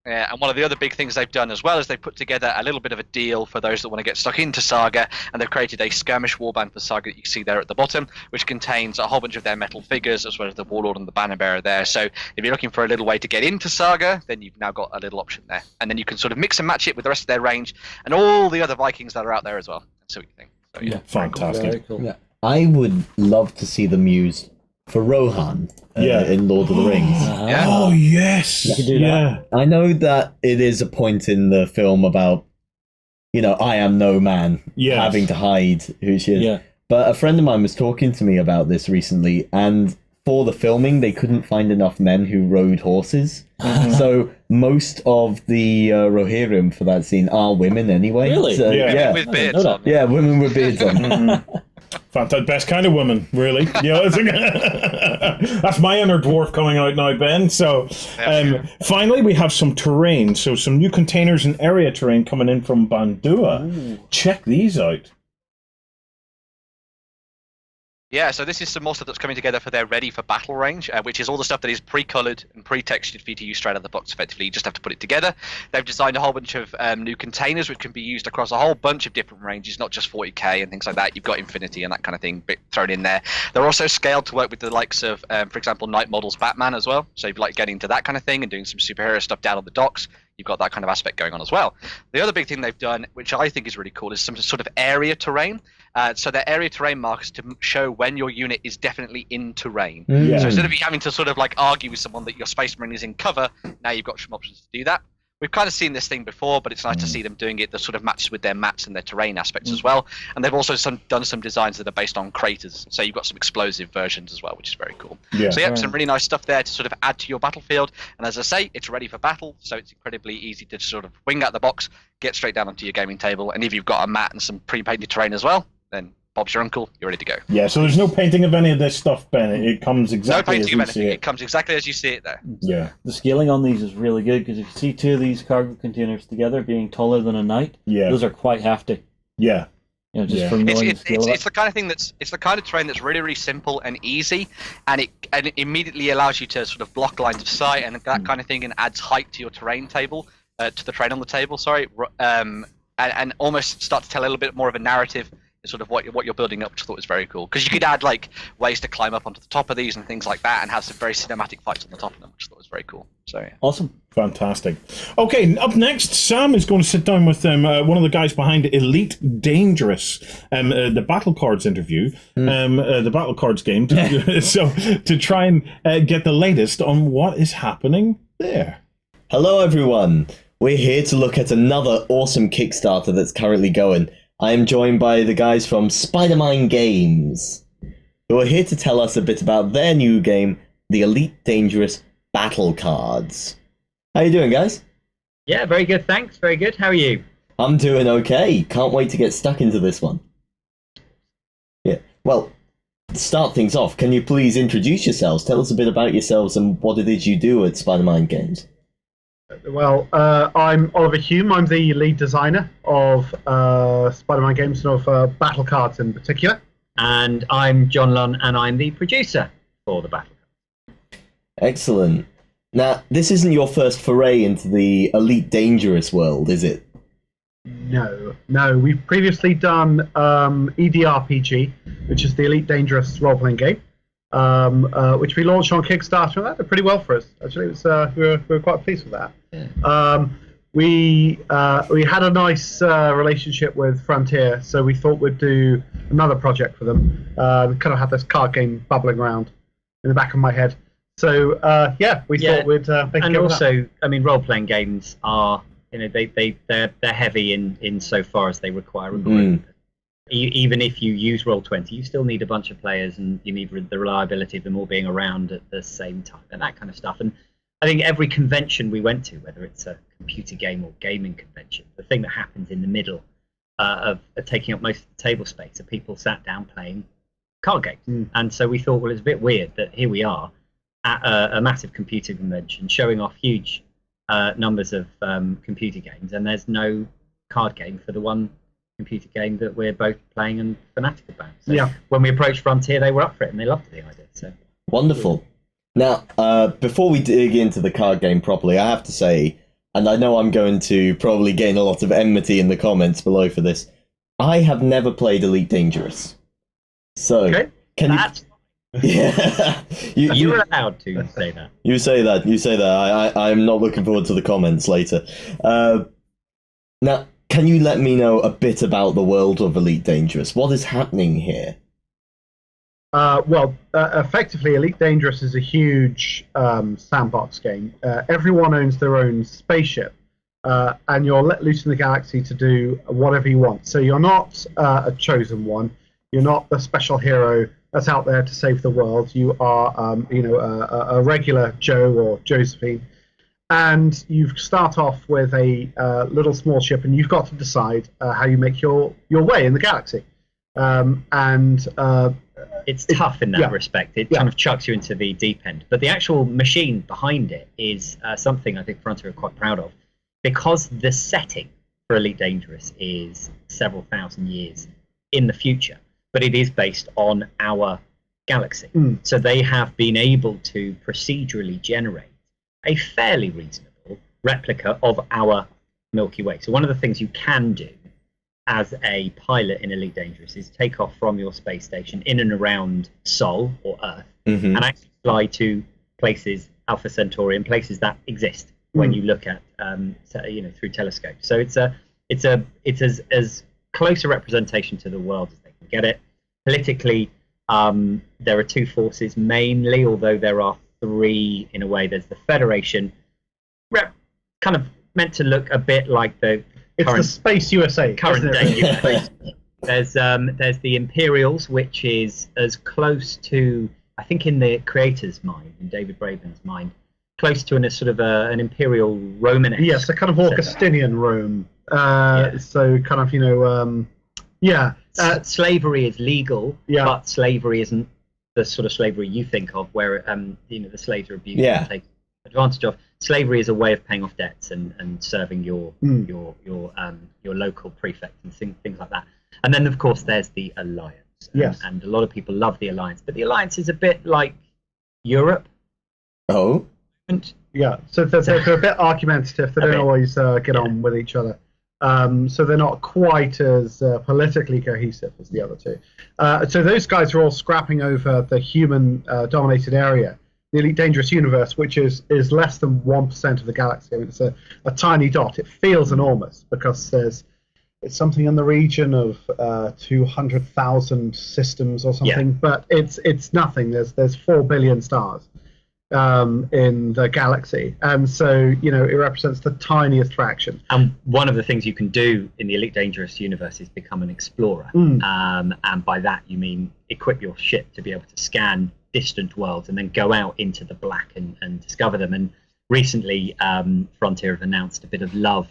S4: And one of the other big things they've done as well is they've put together a little bit of a deal for those that want to get stuck into Saga, and they've created a skirmish warband for Saga that you can see there at the bottom, which contains a whole bunch of their metal figures as well as the warlord and the banner bearer there. So if you're looking for a little way to get into Saga, then you've now got a little option there, and then you can sort of mix and match it with the rest of their range and all the other Vikings that are out there as well. That's what you think. So,
S1: Fantastic.
S2: Very cool.
S3: Yeah. I would love to see them used for Rohan in Lord of the Rings.
S1: Oh, yes.
S2: You can do that.
S3: I know that it is a point in the film about, I am no man having to hide who she is.
S2: Yeah.
S3: But a friend of mine was talking to me about this recently, and for the filming, they couldn't find enough men who rode horses. So most of the Rohirrim for that scene are women anyway.
S2: Really?
S3: So,
S4: with beards on.
S3: Yeah, women with beards on.
S1: Fantastic, best kind of woman, really. That's my inner dwarf coming out now, Ben. So, finally, we have some terrain. So, some new containers and area terrain coming in from Bandua. Check these out.
S4: Yeah, so this is some more stuff that's coming together for their Ready for Battle range, which is all the stuff that is pre-coloured and pre-textured for you to use straight out of the box effectively. You just have to put it together. They've designed a whole bunch of new containers which can be used across a whole bunch of different ranges, not just 40k and things like that. You've got Infinity and that kind of thing thrown in there. They're also scaled to work with the likes of, for example, Night Model's Batman as well. So if you like getting into that kind of thing and doing some superhero stuff down on the docks, you've got that kind of aspect going on as well. The other big thing they've done, which I think is really cool, is some sort of area terrain. So they're area terrain markers to show when your unit is definitely in terrain. So instead of you having to sort of like argue with someone that your Space Marine is in cover, now you've got some options to do that, we've kind of seen this thing before, but it's nice to see them doing it that sort of matches with their maps and their terrain aspects as well. And they've also done some designs that are based on craters, so you've got some explosive versions as well, which is very cool.
S1: Yeah.
S4: So some really nice stuff there to sort of add to your battlefield. And as I say, it's ready for battle, so it's incredibly easy to sort of wing out the box, get straight down onto your gaming table, and if you've got a mat and some pre-painted terrain as well, then Bob's your uncle, you're ready to go.
S1: Yeah, so there's no painting of any of this stuff, Ben. It comes exactly
S4: no
S1: as
S4: painting
S1: you
S4: of anything.
S1: see
S4: It comes exactly as you see it there.
S1: Yeah.
S2: The scaling on these is really good because if you see two of these cargo containers together being taller than a knight, those are quite hefty.
S1: Yeah.
S2: You know, just from knowing the scale of it.
S4: It's the kind of thing it's the kind of terrain that's really, really simple and easy, and it immediately allows you to sort of block lines of sight and that kind of thing, and adds height to your terrain table, to the terrain on the table. Sorry, and almost start to tell a little bit more of a narrative. Sort of what you're building up, which I thought was very cool, because you could add like ways to climb up onto the top of these and things like that, and have some very cinematic fights on the top of them, which I thought was very cool. So yeah.
S2: Awesome,
S1: fantastic. Okay, up next, Sam is going to sit down with one of the guys behind Elite Dangerous, the Battle Cards interview, the Battle Cards game, to try and get the latest on what is happening there.
S3: Hello, everyone. We're here to look at another awesome Kickstarter that's currently going. I am joined by the guys from Spider-Man Games, who are here to tell us a bit about their new game, the Elite Dangerous Battle Cards. How you doing, guys?
S7: Yeah, very good, thanks. Very good. How are you?
S3: I'm doing okay. Can't wait to get stuck into this one. Yeah, well, to start things off, can you please introduce yourselves? Tell us a bit about yourselves and what it is you do at Spider-Man Games.
S8: Well, I'm Oliver Hume. I'm the lead designer of Spider-Man Games and of Battle Cards in particular.
S7: And I'm John Lunn, and I'm the producer for the Battle Cards.
S3: Excellent. Now, this isn't your first foray into the Elite Dangerous world, is it?
S8: No. We've previously done EDRPG, which is the Elite Dangerous role-playing game, which we launched on Kickstarter, and that did pretty well for us. Actually, it was, we were quite pleased with that. Yeah. We had a nice relationship with Frontier, so we thought we'd do another project for them. Kind of had this card game bubbling around in the back of my head. So we thought we'd.
S7: And also, I mean, role-playing games are, they're heavy in so far as they require a group. Even if you use Roll20, you still need a bunch of players, and you need the reliability of them all being around at the same time, and that kind of stuff. And I think every convention we went to, whether it's a computer game or gaming convention, the thing that happens in the middle of taking up most of the table space are people sat down playing card games. And so we thought, well, it's a bit weird that here we are at a massive computer convention showing off huge numbers of computer games, and there's no card game for the one computer game that we're both playing and fanatic about. So when we approached Frontier, they were up for it and they loved the idea. So
S3: wonderful. Now, before we dig into the card game properly, I have to say, and I know I'm going to probably gain a lot of enmity in the comments below for this, I have never played Elite Dangerous. So, can you... Yeah.
S7: You're allowed to say that.
S3: You say that. I'm not looking forward to the comments later. Now, can you let me know a bit about the world of Elite Dangerous? What is happening here?
S8: Effectively, Elite Dangerous is a huge sandbox game. Everyone owns their own spaceship, and you're let loose in the galaxy to do whatever you want. So you're not a chosen one. You're not the special hero that's out there to save the world. You are, a regular Joe or Josephine, and you start off with a little small ship, and you've got to decide how you make your way in the galaxy.
S7: It's tough in that respect. It kind of chucks you into the deep end. But the actual machine behind it is something I think Frontier are quite proud of, because the setting for Elite Dangerous is several thousand years in the future, but it is based on our galaxy. So they have been able to procedurally generate a fairly reasonable replica of our Milky Way. So one of the things you can do as a pilot in Elite Dangerous is take off from your space station in and around Sol or Earth and actually fly to places, Alpha Centauri, and places that exist when you look at through telescopes. So it's as close a representation to the world as they can get it. Politically, there are two forces mainly, although there are three in a way. There's the Federation, kind of meant to look a bit like the
S8: It's
S7: current,
S8: the Space USA.
S7: current
S8: isn't
S7: day
S8: it?
S7: US. There's the Imperials, which is as close to, I think, in the creator's mind, in David Braben's mind, close to a sort of an Imperial Roman.
S8: Yes, a kind of Augustinian Rome. So kind of,
S7: slavery is legal,
S8: Yeah.
S7: but slavery isn't the sort of slavery you think of, where the slaves are abused
S3: Yeah.
S7: and taken advantage of. Slavery is a way of paying off debts and serving your local prefect and things like that. And then of course there's the Alliance.
S8: Yes.
S7: And a lot of people love the Alliance, but the Alliance is a bit like Europe.
S3: Oh,
S8: Yeah, so they're a bit argumentative. They don't always get on with each other. So they're not quite as politically cohesive as the other two. So those guys are all scrapping over the human-dominated area, the Elite Dangerous Universe, which is less than 1% of the galaxy. I mean, it's a tiny dot. It feels enormous because it's something in the region of 200,000 systems or something, but it's nothing. There's 4 billion stars in the galaxy, and so it represents the tiniest fraction.
S7: And one of the things you can do in the Elite Dangerous universe is become an explorer, and by that you mean equip your ship to be able to scan distant worlds and then go out into the black and discover them. And recently Frontier have announced a bit of love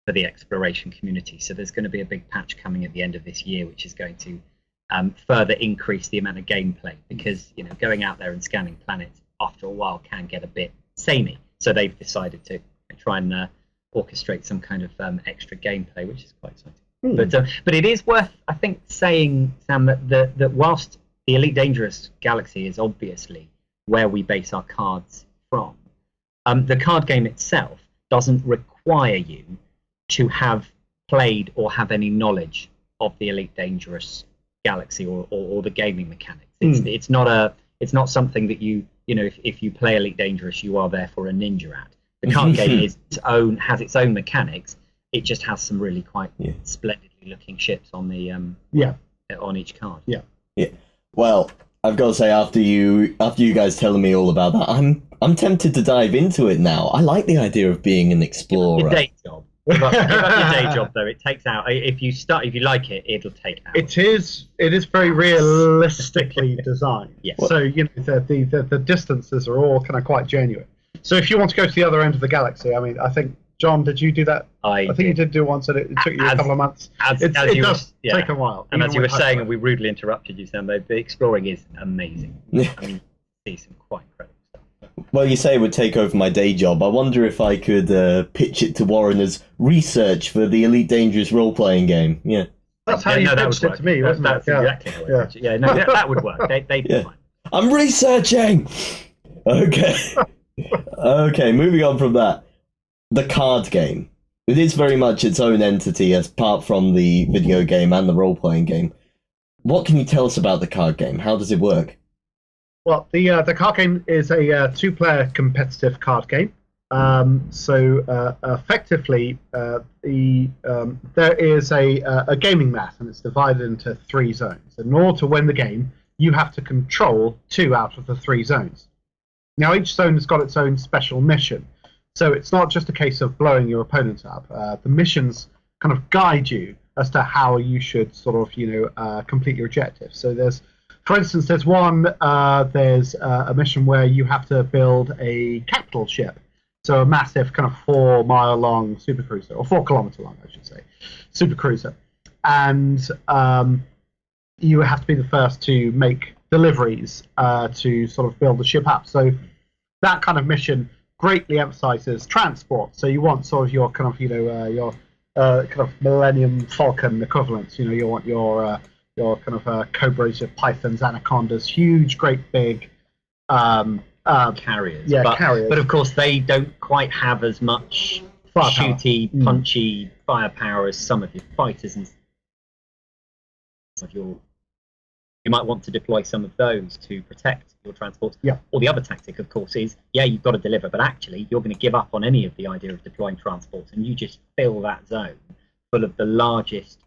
S7: for the exploration community, so there's going to be a big patch coming at the end of this year which is going to further increase the amount of gameplay, because going out there and scanning planets after a while can get a bit samey. So they've decided to try and orchestrate some kind of extra gameplay, which is quite exciting. But it is worth, I think, saying, Sam, that whilst the Elite Dangerous Galaxy is obviously where we base our cards from, the card game itself doesn't require you to have played or have any knowledge of the Elite Dangerous Galaxy or the gaming mechanics. It's not something that if you play Elite Dangerous, you are therefore a ninja at. The card game has its own mechanics. It just has some really quite splendidly looking ships on the on each card.
S3: Yeah. Well, I've got to say, after you guys telling me all about that, I'm tempted to dive into it now. I like the idea of being an explorer.
S7: Your day job. Give up your day job, though. It takes out. If you like it, it'll take out.
S8: It is very realistically designed.
S7: Yes.
S8: So the distances are all kind of quite genuine. So if you want to go to the other end of the galaxy, I mean, I think, John, did you do that? I think you did do it once, and it took you a couple of months. It does take a while.
S7: And as you were saying, and we rudely interrupted you, Sam, the exploring is amazing. I mean, you see some quite incredible stuff.
S3: Well, you say it would take over my day job. I wonder if I could pitch it to Warren as research for the Elite Dangerous role-playing game. Yeah.
S8: That's how you pitched it to me, wasn't it?
S7: That's exactly how it pitched it. That would work. They'd be fine.
S3: I'm researching! Okay. Okay, moving on from that. The card game. It is very much its own entity, apart from the video game and the role-playing game. What can you tell us about the card game? How does it work?
S8: Well, the card game is a two-player competitive card game. So effectively, there is a gaming mat, and it's divided into 3 zones. In order to win the game, you have to control 2 out of the 3 zones. Now, each zone has got its own special mission. So it's not just a case of blowing your opponents up. The missions kind of guide you as to how you should sort of, complete your objectives. So for instance, there's a mission where you have to build a capital ship. So a massive kind of 4-mile long supercruiser, or 4-kilometer long, I should say, supercruiser. And you have to be the first to make deliveries to sort of build the ship up. So that kind of mission greatly emphasizes transport. So you want sort of your kind of your kind of Millennium Falcon equivalents. You want your kind of Cobras, your Pythons, Anacondas, huge, great big
S7: carriers.
S8: Yeah, carriers.
S7: But of course, they don't quite have as much
S8: Firepower.
S7: shooty, punchy firepower as some of your fighters and you might want to deploy some of those to protect your transports.
S8: Yeah.
S7: Or the other tactic, of course, is, you've got to deliver, but actually you're going to give up on any of the idea of deploying transports, and you just fill that zone full of the largest,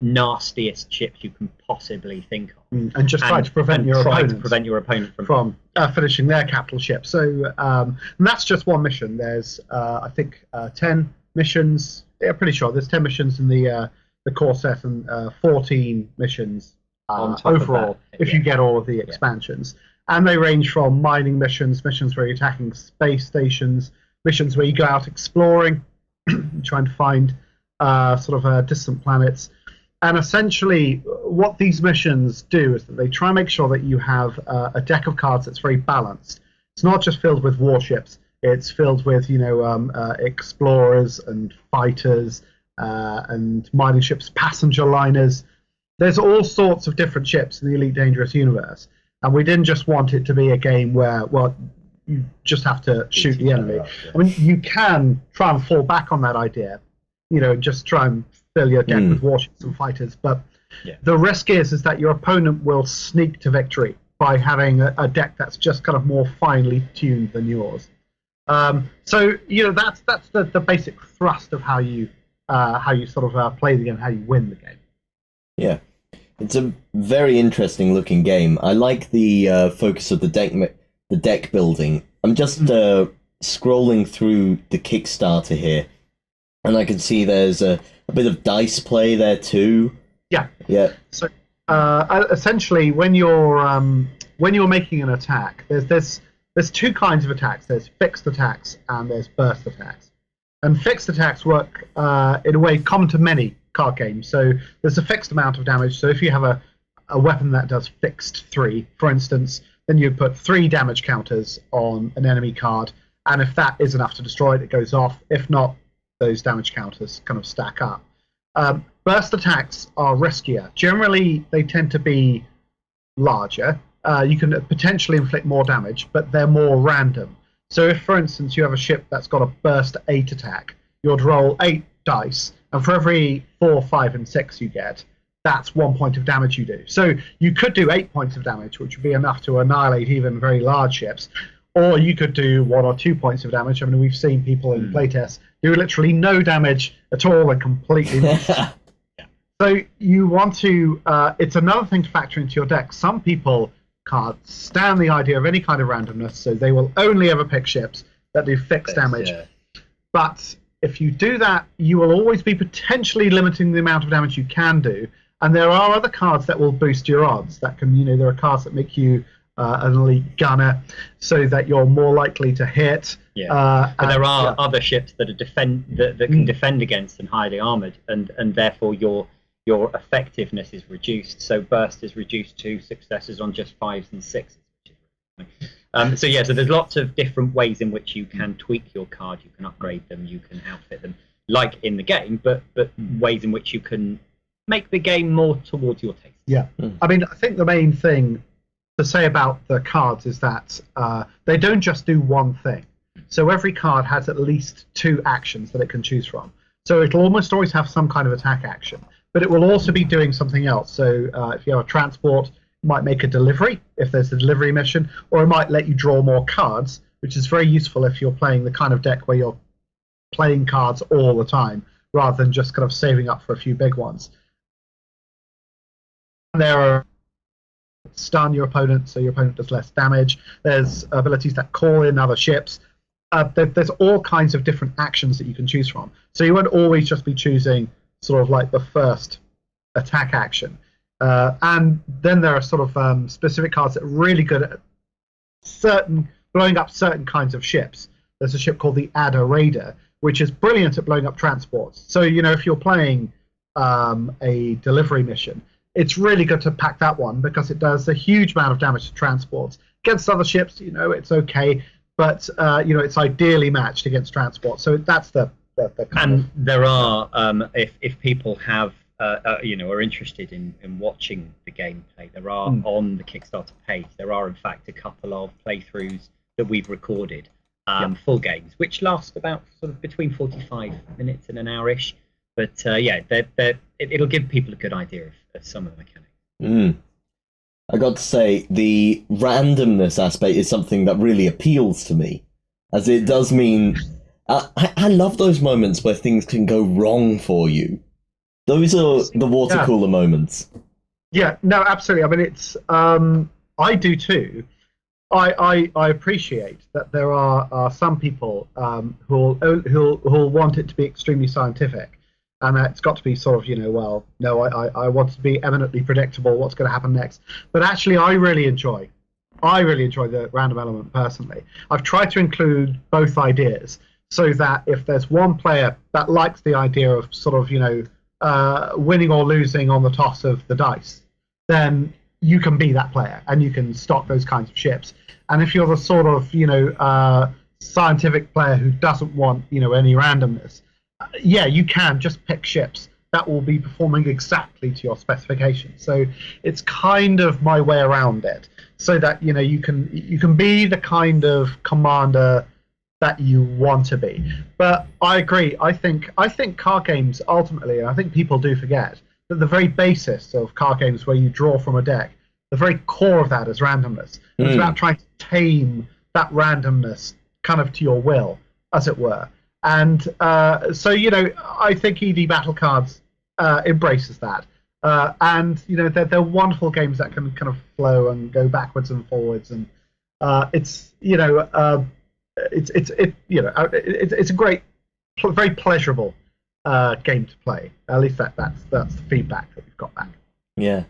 S7: nastiest ships you can possibly think of.
S8: And just try to prevent your
S7: opponent
S8: from finishing their capital ship. So and that's just one mission. There's, I think, 10 missions. Yeah, pretty sure there's 10 missions in the core set and 14 missions
S7: On top of
S8: overall
S7: that,
S8: if you get all of the expansions. And they range from mining missions, missions where you're attacking space stations, missions where you go out exploring, trying to find distant planets. And essentially, what these missions do is that they try and make sure that you have a deck of cards that's very balanced. It's not just filled with warships. It's filled with, explorers and fighters and mining ships, passenger liners. There's all sorts of different ships in the Elite Dangerous universe. And we didn't just want it to be a game where, well, you just have to shoot the enemy. I mean, you can try and fall back on that idea, just try and fill your deck with warships and fighters. But the risk is that your opponent will sneak to victory by having a deck that's just kind of more finely tuned than yours. So that's the basic thrust of how you play the game, how you win the game.
S3: Yeah, it's a very interesting looking game. I like the focus of the deck building. I'm just scrolling through the Kickstarter here, and I can see there's a bit of dice play there too. Yeah. So
S8: essentially, when you're making an attack, there's two kinds of attacks. There's fixed attacks and there's burst attacks. And fixed attacks work in a way common to many card games. So there's a fixed amount of damage. So if you have a weapon that does fixed 3, for instance, then you put 3 damage counters on an enemy card. And if that is enough to destroy it, it goes off. If not, those damage counters kind of stack up. Burst attacks are riskier. Generally, they tend to be larger. You can potentially inflict more damage, but they're more random. So if, for instance, you have a ship that's got a burst 8 attack, you'd roll 8 dice, and for every 4, 5, and 6 you get, that's 1 point of damage you do. So you could do 8 points of damage, which would be enough to annihilate even very large ships, or you could do 1 or 2 points of damage. I mean, we've seen people in playtests do literally no damage at all and completely miss. So you want to... it's another thing to factor into your deck. Some people can't stand the idea of any kind of randomness, so they will only ever pick ships that do fixed damage. But if you do that, you will always be potentially limiting the amount of damage you can do. And there are other cards that will boost your odds. That can, there are cards that make you an elite gunner, so that you're more likely to hit.
S7: But there are other ships that are that can defend against and highly armored, and therefore your effectiveness is reduced. So burst is reduced to successes on just 5s and 6s. So there's lots of different ways in which you can tweak your card. You can upgrade them, you can outfit them, like in the game, but ways in which you can make the game more towards your taste.
S8: I mean, I think the main thing to say about the cards is that they don't just do one thing. So every card has at least 2 actions that it can choose from. So it'll almost always have some kind of attack action, but it will also be doing something else. So if you have a transport, it might make a delivery if there's a delivery mission, or it might let you draw more cards, which is very useful if you're playing the kind of deck where you're playing cards all the time, rather than just kind of saving up for a few big ones. There are stun your opponent, so your opponent does less damage. There's abilities that call in other ships. There's all kinds of different actions that you can choose from. So you won't always just be choosing sort of like the first attack action. And then there are sort of specific cards that are really good at blowing up certain kinds of ships. There's a ship called the Adder Raider, which is brilliant at blowing up transports. So, if you're playing a delivery mission, it's really good to pack that one because it does a huge amount of damage to transports. Against other ships, it's okay, but it's ideally matched against transport. So that's the
S7: and there are if people have are interested in watching the gameplay, there are on the Kickstarter page, there are in fact a couple of playthroughs that we've recorded, full games, which last about sort of between 45 minutes and an hour-ish. But it'll give people a good idea of some of the mechanics.
S3: I got to say, the randomness aspect is something that really appeals to me, as it does mean... I love those moments where things can go wrong for you. Those are the water cooler moments.
S8: Yeah, no, absolutely. I mean, it's I do too, I appreciate that there are some people who'll want it to be extremely scientific, and that it's got to be sort of, well, no, I want it to be eminently predictable what's going to happen next. But actually, I really enjoy the random element personally. I've tried to include both ideas so that if there's one player that likes the idea of sort of, winning or losing on the toss of the dice, then you can be that player and you can stock those kinds of ships. And if you're the sort of, scientific player who doesn't want, any randomness, yeah, you can just pick ships that will be performing exactly to your specifications. So it's kind of my way around it, so that you can be the kind of commander that you want to be. But I agree. I think card games ultimately, and I think people do forget that the very basis of card games, where you draw from a deck, the very core of that is randomness. It's about trying to tame that randomness kind of to your will, as it were. And so I think ED Battle Cards embraces that. And they're wonderful games that can kind of flow and go backwards and forwards, and it's a great, very pleasurable game to play. At least that's the feedback that we've got back.
S3: Yeah.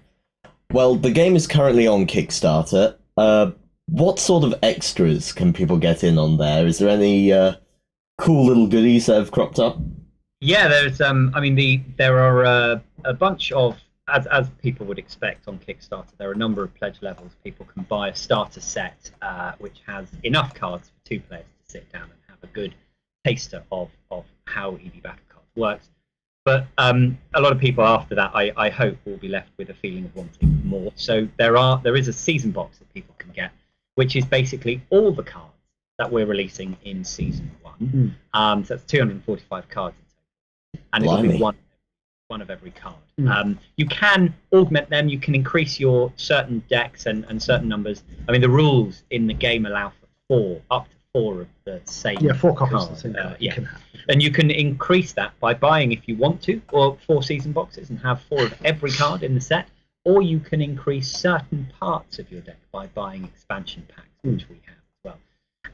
S3: Well, the game is currently on Kickstarter. What sort of extras can people get in on there? Is there any cool little goodies that have cropped up?
S7: Yeah, there's. There are a bunch of, as people would expect on Kickstarter, there are a number of pledge levels. People can buy a starter set, which has enough cards for 2 players to sit down and have a good taster of how ED Battle Cards works. But a lot of people after that, I hope, will be left with a feeling of wanting more. So there is a season box that people can get, which is basically all the cards that we're releasing in season 1. So that's 245 cards in total, and it'll be one of every card. You can augment them. You can increase your certain decks and certain numbers. I mean, the rules in the game allow for up to 4 of the same. Yeah, 4 copies of the same card. You can have. And you can increase that by buying, if you want to, or 4 season boxes and have 4 of every card in the set. Or you can increase certain parts of your deck by buying expansion packs, which we have as well.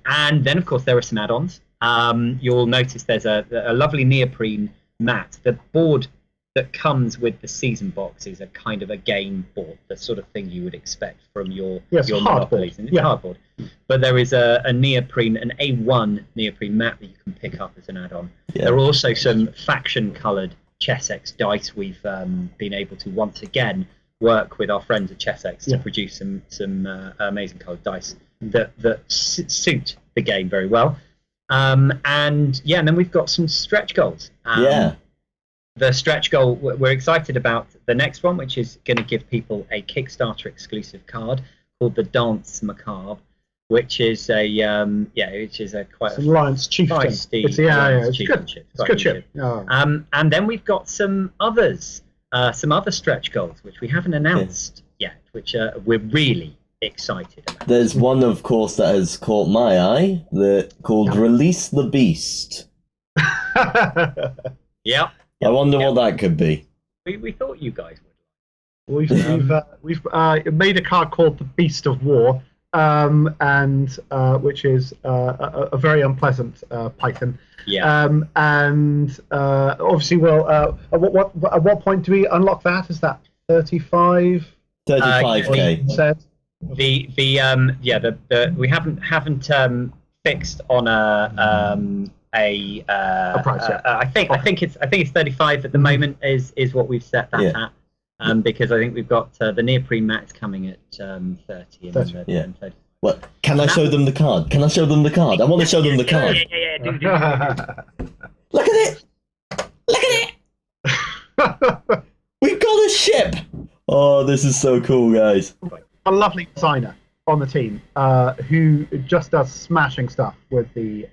S7: And then, of course, there are some add-ons. You'll notice there's a lovely neoprene mat. The board that comes with the season box is a kind of a game board, the sort of thing you would expect from your Monopolies. And it's hardboard. But there is a neoprene, an A1 neoprene mat that you can pick up as an add-on. Yeah. There are also some faction-coloured Chessex dice. We've been able to once again work with our friends at Chessex to produce some amazing coloured dice that suit the game very well. And then we've got some stretch goals. The stretch goal, we're excited about the next one, which is going to give people a Kickstarter exclusive card called the Dance Macabre, which is quite
S8: Alliance Chieftain.
S7: It's
S8: good. It's good ship.
S7: And then we've got some other stretch goals which we haven't announced yet, which we're really excited about.
S3: There's one, of course, that has caught my eye, called Release the Beast.
S7: Yeah.
S3: I wonder what that could be.
S7: We thought you guys would.
S8: We've made a card called the Beast of War, which is a very unpleasant Python.
S7: Yeah.
S8: Obviously, at what point do we unlock that? Is that 35?
S3: 35k.
S7: We haven't fixed on a price yet. I think it's 35 at the moment is what we've set that at. Because I think we've got the neoprene mat coming at 30 and 30.
S3: Well, can I show them the card? I want to show them the card.
S7: Do.
S3: Look at it! We've got a ship! Oh, this is so cool, guys.
S8: A lovely designer on the team who just does smashing stuff with the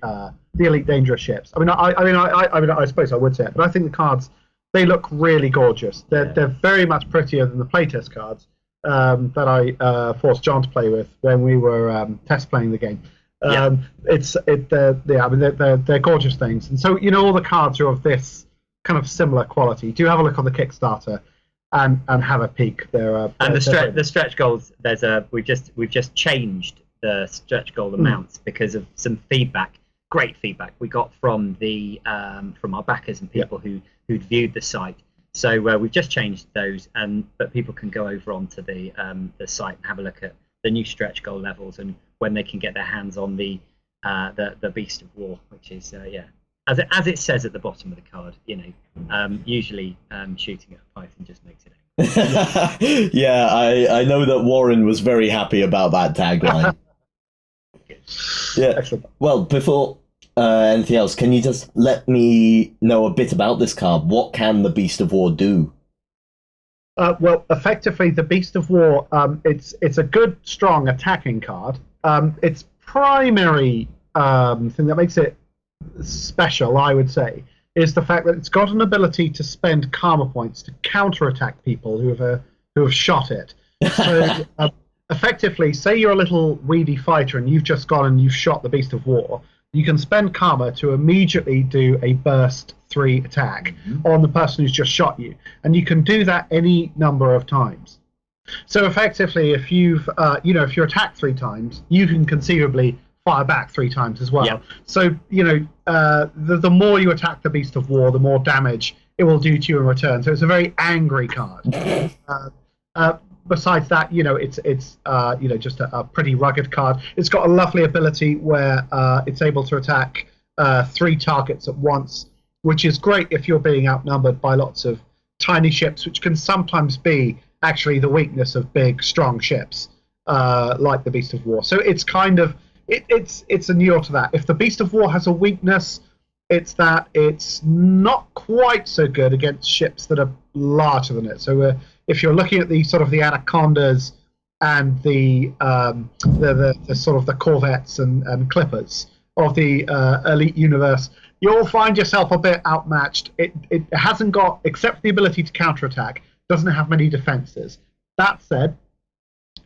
S8: Elite Dangerous ships. I suppose I would say it, but I think the cards, they look really gorgeous. They're very much prettier than the playtest cards that I forced John to play with when we were test playing the game. They're gorgeous things, and so all the cards are of this kind of similar quality. Do have a look on the Kickstarter and have a peek. The stretch goals. We've just changed
S7: the stretch goal amounts because of some feedback, great feedback we got from from our backers and people who'd viewed the site. So we've just changed those, but people can go over onto the site and have a look at the new stretch goal levels and when they can get their hands on the Beast of War, which is as it says at the bottom of the card. Usually shooting at a python just makes it.
S3: Yeah, I know that Warren was very happy about that tagline. Yeah.
S8: Excellent.
S3: Well, before anything else, can you just let me know a bit about this card? What can the Beast of War do?
S8: Well, effectively, the Beast of War, it's a good, strong attacking card. Its primary thing that makes it special, I would say, is the fact that it's got an ability to spend karma points to counterattack people who have shot it. So, effectively, say you're a little weedy fighter and you've just gone and you've shot the Beast of War. You can spend karma to immediately do a burst 3 attack on the person who's just shot you, and you can do that any number of times. So effectively, if you're attacked 3 times, you can conceivably fire back 3 times as well. Yep. So the more you attack the Beast of War, the more damage it will do to you in return. So it's a very angry card. Besides that, it's just a pretty rugged card. It's got a lovely ability where it's able to attack 3 targets at once, which is great if you're being outnumbered by lots of tiny ships, which can sometimes be actually the weakness of big, strong ships like the Beast of War. So it's kind of it's a near to that. If the Beast of War has a weakness, it's that it's not quite so good against ships that are larger than it. So if you're looking at the sort of the Anacondas and the sort of the corvettes and clippers of the elite universe, you'll find yourself a bit outmatched. It hasn't got, except for the ability to counterattack, doesn't have many defenses. That said,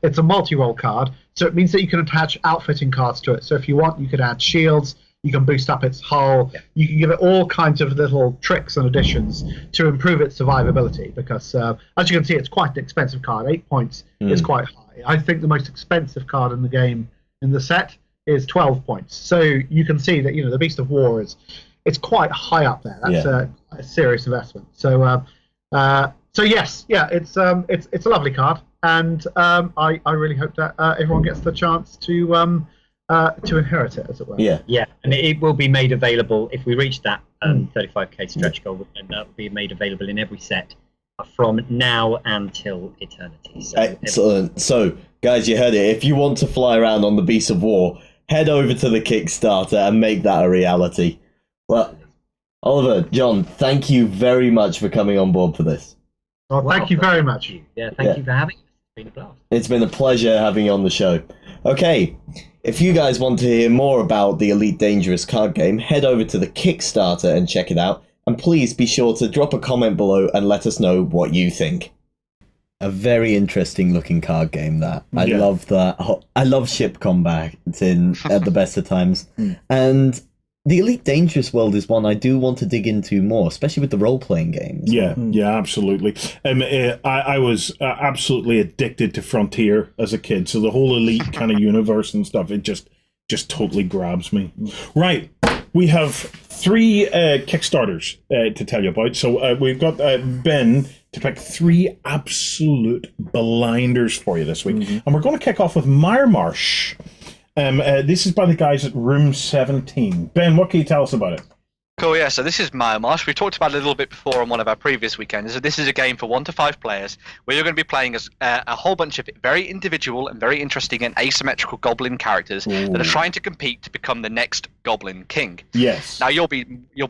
S8: it's a multi-role card, so it means that you can attach outfitting cards to it. So if you want, you could add shields, you can boost up its hull, you can give it all kinds of little tricks and additions to improve its survivability, because as you can see, it's quite an expensive card. 8 points is quite high. I think the most expensive card in the game, in the set, is 12 points. So you can see that the Beast of War it's quite high up there. That's a serious investment. So yes, it's a lovely card, and I really hope that everyone gets the chance to inherit it, as it were.
S7: Yeah, and it will be made available if we reach that 35k stretch goal, and that will be made available in every set from now until eternity. So
S3: excellent. So, guys, you heard it. If you want to fly around on the Beast of War, head over to the Kickstarter and make that a reality. Well, Oliver, John, thank you very much for coming on board for this.
S8: Well, thank you very much.
S7: Yeah, thank you for having us. It's been a blast.
S3: It's been a pleasure having you on the show. Okay, if you guys want to hear more about the Elite Dangerous card game, head over to the Kickstarter and check it out. And please be sure to drop a comment below and let us know what you think. A very interesting looking card game, that. I love that. I love ship combat at the best of times. And the Elite Dangerous world is one I do want to dig into more, especially with the role-playing games.
S1: Yeah, absolutely. I was absolutely addicted to Frontier as a kid, so the whole Elite kind of universe and stuff, it just totally grabs me. Right, we have 3 Kickstarters to tell you about. So we've got Ben to pick 3 absolute blinders for you this week. And we're going to kick off with Miremarsh. This is by the guys at Room 17. Ben, what can you tell us about it?
S4: Cool, yeah, so this is Miremarsh. We talked about it a little bit before on one of our previous weekends. So this is a game for 1 to 5 players where you're going to be playing as a whole bunch of very individual and very interesting and asymmetrical goblin characters that are trying to compete to become the next Goblin King.
S1: Yes.
S4: Now you'll be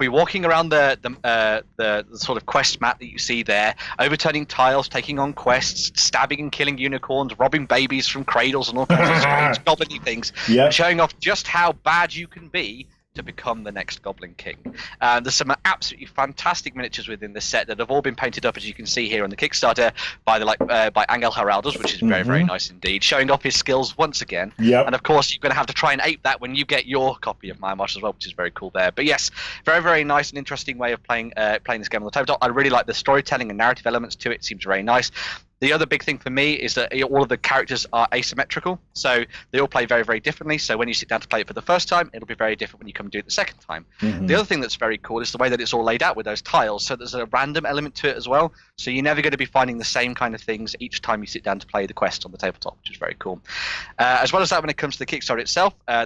S4: walking around the sort of quest map that you see there, overturning tiles, taking on quests, stabbing and killing unicorns, robbing babies from cradles and all kinds of strange goblin-y things, showing off just how bad you can be to become the next Goblin King. There's some absolutely fantastic miniatures within this set that have all been painted up, as you can see here on the Kickstarter, by by Angel Heraldos, which is very, very nice indeed, showing off his skills once again. And of course, you're going to have to try and ape that when you get your copy of Miremarsh as well, which is very cool there. But yes, very, very nice and interesting way of playing this game on the tabletop. I really like the storytelling and narrative elements to it. It seems very nice. The other big thing for me is that all of the characters are asymmetrical, so they all play very, very differently. So when you sit down to play it for the first time, it'll be very different when you come and do it the second time. The other thing that's very cool is the way that it's all laid out with those tiles. So there's a random element to it as well. So you're never going to be finding the same kind of things each time you sit down to play the quest on the tabletop, which is very cool. As well as that, when it comes to the Kickstarter itself, I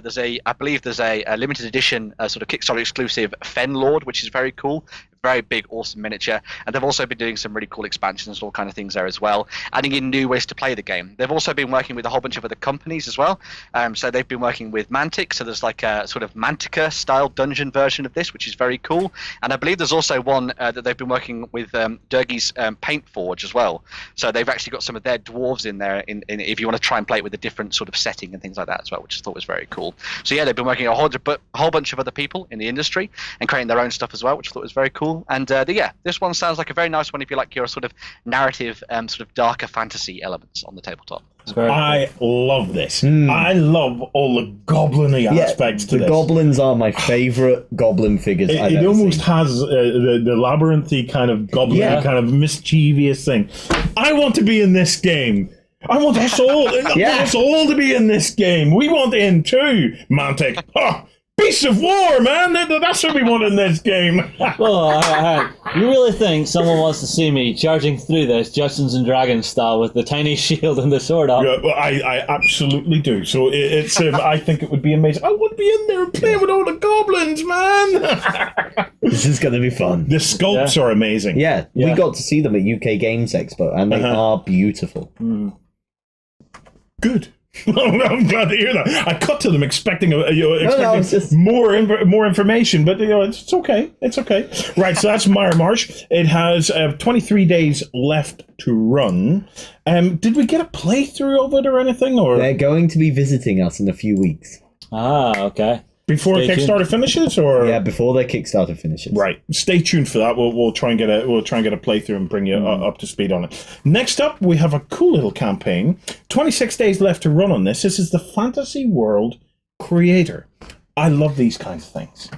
S4: believe there's a limited edition sort of Kickstarter exclusive Fen Lord, which is very cool. Very big, awesome miniature, and they've also been doing some really cool expansions and all kind of things there as well, adding in new ways to play the game. They've also been working with a whole bunch of other companies as well. So they've been working with Mantic, so there's like a sort of Mantica style dungeon version of this, which is very cool. And I believe there's also one that they've been working with Durgi's Paint Forge as well. So they've actually got some of their dwarves in there in if you want to try and play it with a different sort of setting and things like that as well, which I thought was very cool. So yeah, they've been working with a whole bunch of other people in the industry and creating their own stuff as well, which I thought was very cool. And this one sounds like a very nice one if you like your sort of narrative, sort of darker fantasy elements on the tabletop.
S1: I love this. I love all the goblin-y aspects to this.
S3: The goblins are my favourite goblin figures I've
S1: it
S3: ever
S1: almost
S3: seen.
S1: has the labyrinthy kind of goblin kind of mischievous thing. I want to be in this game. I want us all, us all to be in this game. We want in too, Mantic. Beasts of War, man! That's what we want in this game.
S2: Well, you really think someone wants to see me charging through this Dungeons and Dragons style with the tiny shield and the sword up?
S1: Yeah, well, I absolutely do. So it's I think it would be amazing. I would be in there playing with all the goblins, man.
S3: This is going to be fun.
S1: The sculpts are amazing.
S3: Yeah, we got to see them at UK Games Expo, and they are beautiful.
S1: Good. I'm glad to hear that. I cut to them expecting
S3: just...
S1: more information, but it's okay. It's okay. Right, so that's Mire Marsh. It has 23 days left to run. Did we get a playthrough of it or anything? Or
S3: they're going to be visiting us in a few weeks.
S2: Okay.
S1: Before Kickstarter finishes, or
S3: before their Kickstarter finishes.
S1: Right. Stay tuned for that. We'll try and get a playthrough and bring you up to speed on it. Next up, we have a cool little campaign. 26 days left to run on this. This is the Fantasy World Creator. I love these kinds of things.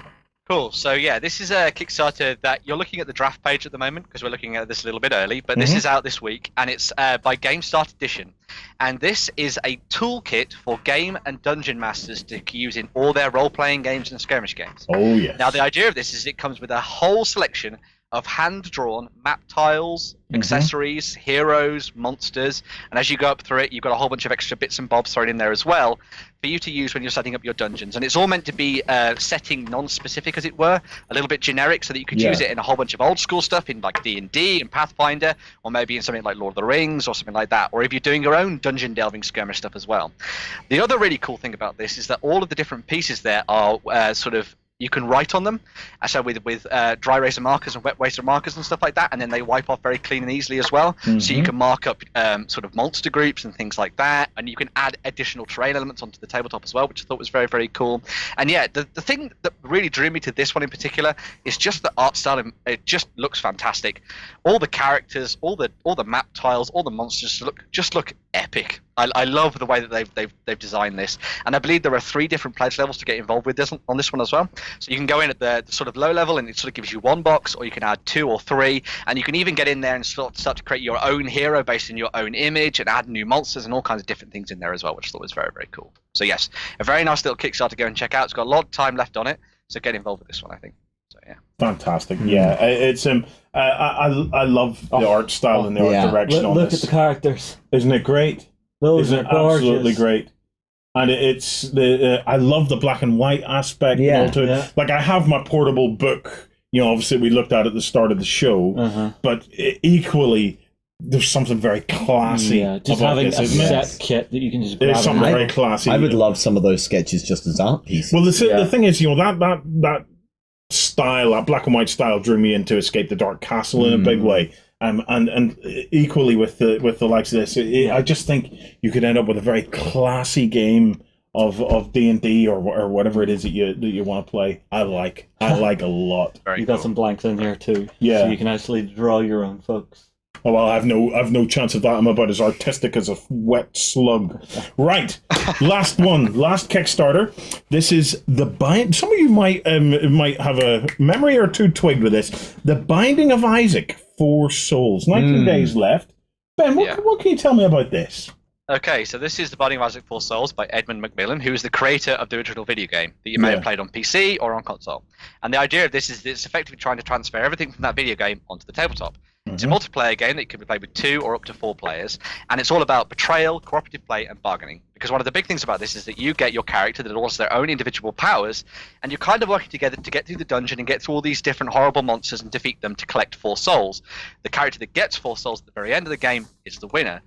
S4: Cool. So yeah, this is a Kickstarter that you're looking at the draft page at the moment because we're looking at this a little bit early, but this is out this week, and it's by GameStart Edition. And this is a toolkit for game and dungeon masters to use in all their role-playing games and skirmish games.
S1: Oh, yes.
S4: Now, the idea of this is it comes with a whole selection of hand-drawn map tiles, accessories, heroes, monsters, and as you go up through it, you've got a whole bunch of extra bits and bobs thrown in there as well for you to use when you're setting up your dungeons. And it's all meant to be setting non-specific, as it were, a little bit generic, so that you could use it in a whole bunch of old-school stuff in like D&D and Pathfinder, or maybe in something like Lord of the Rings or something like that, or if you're doing your own dungeon-delving skirmish stuff as well. The other really cool thing about this is that all of the different pieces there are you can write on them, so with dry eraser markers and wet eraser markers and stuff like that, and then they wipe off very clean and easily as well. So you can mark up sort of monster groups and things like that, and you can add additional terrain elements onto the tabletop as well, which I thought was very, very cool. And yeah, the thing that really drew me to this one in particular is just the art style. It just looks fantastic. All the characters, all the map tiles, all the monsters look epic. I love the way that they've designed this, and I believe there are 3 different pledge levels to get involved with this on this one as well. So you can go in at the sort of low level, and it sort of gives you 1 box, or you can add 2 or 3, and you can even get in there and start to create your own hero based on your own image, and add new monsters and all kinds of different things in there as well, which I thought was very, very cool. So yes, a very nice little Kickstarter to go and check out. It's got a lot of time left on it, so get involved with this one, I think. So yeah.
S1: Fantastic. Yeah, it's I love the art style and the art direction on this.
S2: Look at the characters.
S1: Isn't it great?
S2: Those
S1: Isn't
S2: are
S1: it
S2: gorgeous.
S1: absolutely great? And it's the I love the black and white aspect. Like I have my portable book. Obviously we looked at the start of the show, but equally there's something very classy.
S2: Yeah, just
S1: about
S2: having
S1: this,
S2: a
S1: isn't
S2: set kit that you can just grab.
S1: It's something very classy.
S3: I would love some of those sketches just as art pieces.
S1: Well, the thing is, that style, that black and white style, drew me into Escape the Dark Castle in a big way. And equally with the likes of this, I just think you could end up with a very classy game of D&D or whatever it is that you want to play. I like a lot.
S2: You got some blanks in here too,
S1: yeah.
S2: So you can actually draw your own folks.
S1: Oh well, I've no chance of that. I'm about as artistic as a wet slug. Right, last Kickstarter. This is the bind. Some of you might have a memory or two twigged with this. The Binding of Isaac. 4 souls. 19 days left. Ben, what can you tell me about this?
S4: Okay, so this is The Binding of Isaac 4 Souls by Edmund Macmillan, who is the creator of the original video game that you may have played on PC or on console. And the idea of this is that it's effectively trying to transfer everything from that video game onto the tabletop. It's a multiplayer game that can be played with 2 or up to 4 players, and it's all about betrayal, cooperative play, and bargaining. Because one of the big things about this is that you get your character that also their own individual powers, and you're kind of working together to get through the dungeon and get through all these different horrible monsters and defeat them to collect 4 souls. The character that gets 4 souls at the very end of the game is the winner.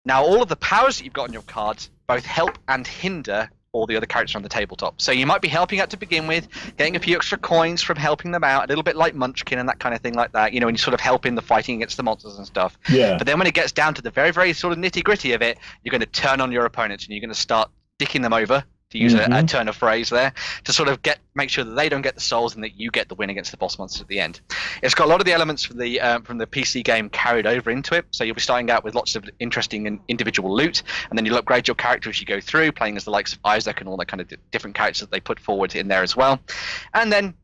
S4: Now, all of the powers that you've got on your cards both help and hinder all the other characters on the tabletop. So you might be helping out to begin with, getting a few extra coins from helping them out, a little bit like Munchkin and that kind of thing like that, you know, and you sort of help in the fighting against the monsters and stuff. Yeah. But then when it gets down to the very, very sort of nitty-gritty of it, you're going to turn on your opponents and you're going to start dicking them over, to use a turn of phrase there, to sort of make sure that they don't get the souls and that you get the win against the boss monsters at the end. It's got a lot of the elements from the PC game carried over into it, so you'll be starting out with lots of interesting and individual loot, and then you'll upgrade your character as you go through, playing as the likes of Isaac and all that kind of different characters that they put forward in there as well. And then,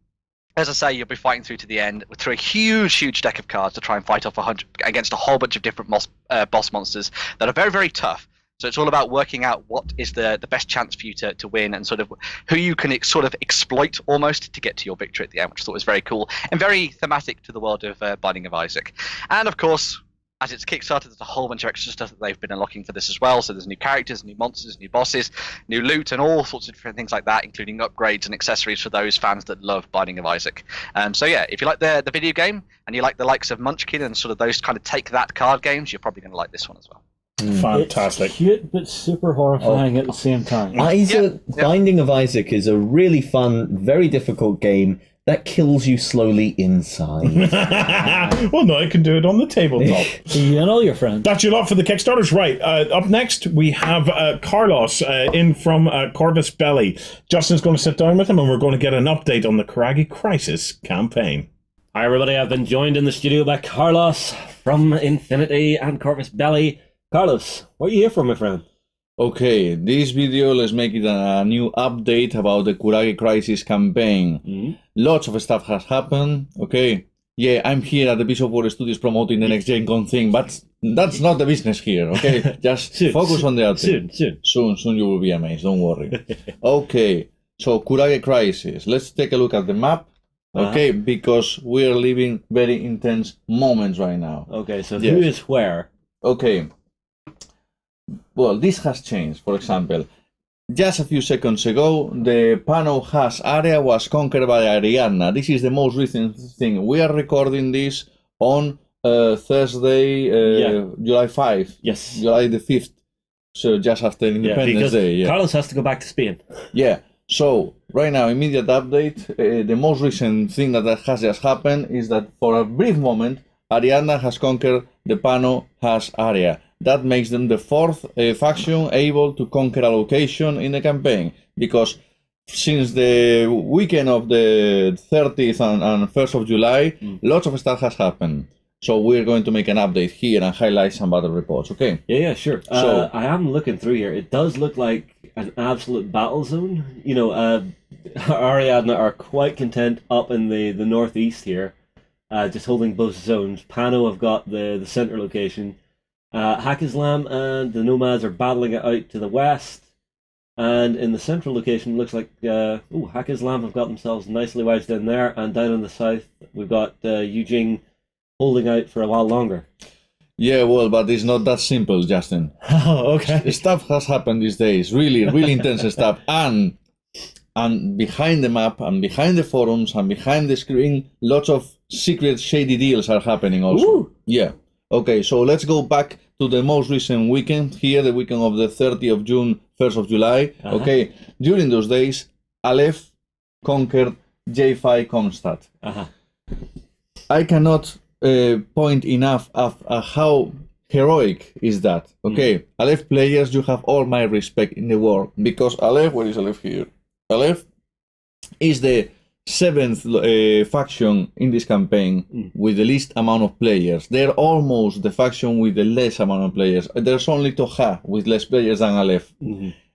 S4: as I say, you'll be fighting through to the end through a huge deck of cards to try and fight off against a whole bunch of different boss monsters that are very, very tough. So it's all about working out what is the best chance for you to win, and sort of who you can sort of exploit almost to get to your victory at the end, which I thought was very cool and very thematic to the world of Binding of Isaac. And of course, as it's Kickstarter, there's a whole bunch of extra stuff that they've been unlocking for this as well. So there's new characters, new monsters, new bosses, new loot, and all sorts of different things like that, including upgrades and accessories for those fans that love Binding of Isaac. So yeah, if you like the video game and you like the likes of Munchkin and sort of those kind of take that card games, you're probably going to like this one as well.
S1: Fantastic.
S2: It's cute but super horrifying at the same time.
S3: Binding of Isaac is a really fun, very difficult game that kills you slowly inside.
S1: Well, no, I can do it on the tabletop.
S2: You and all your friends.
S1: That's your lot for the Kickstarters. Right, up next we have Carlos in from Corvus Belli. Justin's going to sit down with him and we're going to get an update on the Kurage Crisis campaign.
S9: Hi everybody, I've been joined in the studio by Carlos from Infinity and Corvus Belli. Carlos, what are you here for, my friend?
S10: Okay, this video, let's make it a new update about the Kurage Crisis campaign. Lots of stuff has happened, okay? Yeah, I'm here at the Bishop War Studios promoting the Next Gen Con thing, but that's not the business here, okay? Just focus on the other. Soon you will be amazed, don't worry. Okay, so Kurage Crisis. Let's take a look at the map, okay? Because we are living very intense moments right now.
S9: Okay, so who is where?
S10: Okay. Well, this has changed. For example, just a few seconds ago, the Pano Has area was conquered by Ariadna. This is the most recent thing. We are recording this on Thursday, July 5.
S9: Yes.
S10: July the 5th. So just after Independence Day. Yeah.
S9: Carlos has to go back to Spain.
S10: Yeah. So, right now, immediate update. The most recent thing that has just happened is that for a brief moment, Ariadna has conquered the Pano Has area. That makes them the 4th faction able to conquer a location in the campaign, because since the weekend of the 30th and 1st of July, lots of stuff has happened. So we're going to make an update here and highlight some other reports, okay?
S9: Yeah, sure. So I am looking through here. It does look like an absolute battle zone. You know, Ariadna are quite content up in the northeast here, just holding both zones. Pano have got the center location. Hakislam and the Nomads are battling it out to the west, and in the central location looks like Hakislam have got themselves nicely wedged in there, and down in the south we've got Yujing holding out for a while longer.
S10: Yeah, well, but it's not that simple, Justin.
S9: Oh, okay.
S10: Stuff has happened these days, really intense stuff, and behind the map, and behind the forums, and behind the screen, lots of secret shady deals are happening also.
S9: Ooh.
S10: Yeah. Okay, so let's go back to the most recent weekend here, the weekend of the 30th of June, 1st of July. Okay, during those days, Aleph conquered J5 Comstadt. I cannot point enough of how heroic is that. Okay, Aleph players, you have all my respect in the world, because Aleph, where is Aleph here? Aleph is the 7th faction in this campaign with the least amount of players. They're almost the faction with the less amount of players. There's only Toha with less players than Aleph.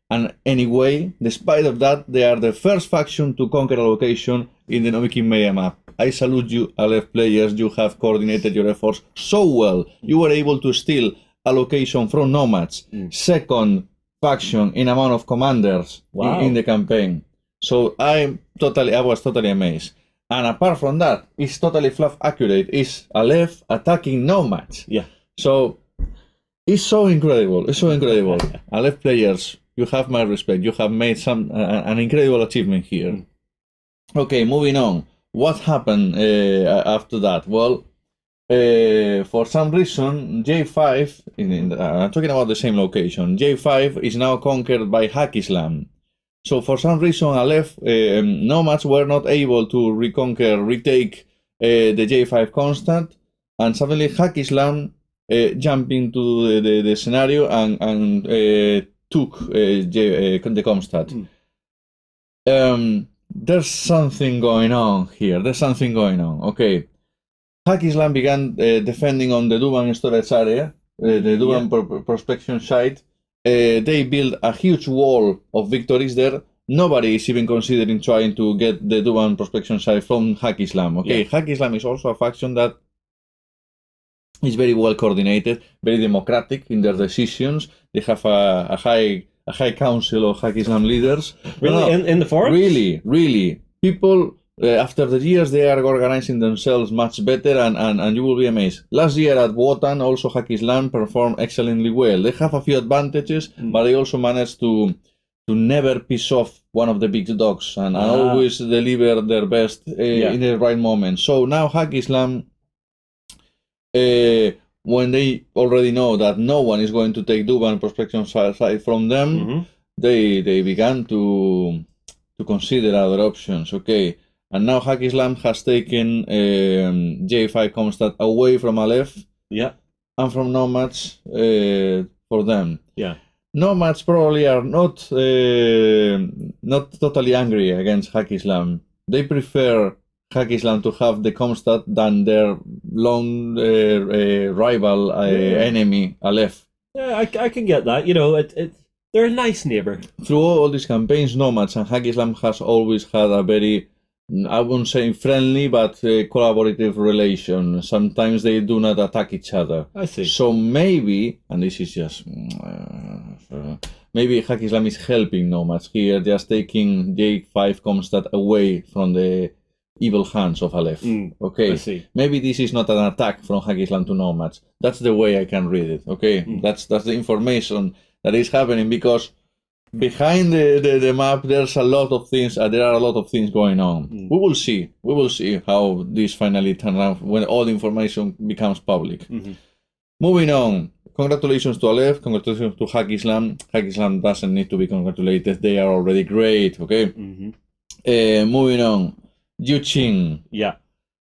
S10: And anyway, despite of that, they are the first faction to conquer a location in the Nomiki Media map. I salute you, Aleph players. You have coordinated your efforts so well. You were able to steal a location from Nomads, second faction in amount of commanders in the campaign. So I was totally amazed. And apart from that, it's totally fluff accurate. It's Aleph attacking Nomads.
S9: Yeah.
S10: So it's so incredible. It's so incredible. Aleph players, you have my respect. You have made an incredible achievement here. Okay, moving on. What happened after that? Well, for some reason, J5, I'm talking about the same location, J5 is now conquered by Hackislam. So for some reason, Aleph Nomads were not able to retake the J5 constant, and suddenly Hackislam jumped into the scenario and took the constant. There's something going on here. There's something going on. Okay. Hackislam began defending on the Duban storage area, the Duban prospection site. They built a huge wall of victories there. Nobody is even considering trying to get the Duban prospection site from Hackislam. Okay, Hackislam is also a faction that is very well coordinated, very democratic in their decisions. They have a high council of Hackislam leaders.
S9: Really, in the forest?
S10: Really. People, after the years, they are organizing themselves much better, and you will be amazed. Last year at Wotan, also Hackislam performed excellently well. They have a few advantages, but they also managed to never piss off one of the big dogs and always deliver their best in the right moment. So now Hackislam, when they already know that no one is going to take Duban prospection site from them, they began to consider other options. Okay, and now Hackislam has taken J5 Comstat away from Aleph and from Nomads for them. Nomads probably are not totally angry against Hackislam. They prefer Hackislam to have the Comstat than their long rival enemy Aleph.
S9: Yeah, I can get that. You know, they're a nice neighbor.
S10: Through all these campaigns, Nomads and Hackislam has always had a very, I wouldn't say friendly, but collaborative relation. Sometimes they do not attack each other.
S9: I see.
S10: So maybe, and this is just, maybe Hackislam is helping Nomads here, just taking J5 Comstat away from the evil hands of Aleph. Okay,
S9: I see.
S10: Maybe this is not an attack from Hackislam to Nomads. That's the way I can read it. Okay, that's the information that is happening, because behind the map there's a lot of things. There are a lot of things going on. We will see how this finally turns out when all the information becomes public. Moving on. Congratulations to Aleph. Congratulations to Hackislam. Hackislam doesn't need to be congratulated. They are already great. Okay. Moving on. Yuqing.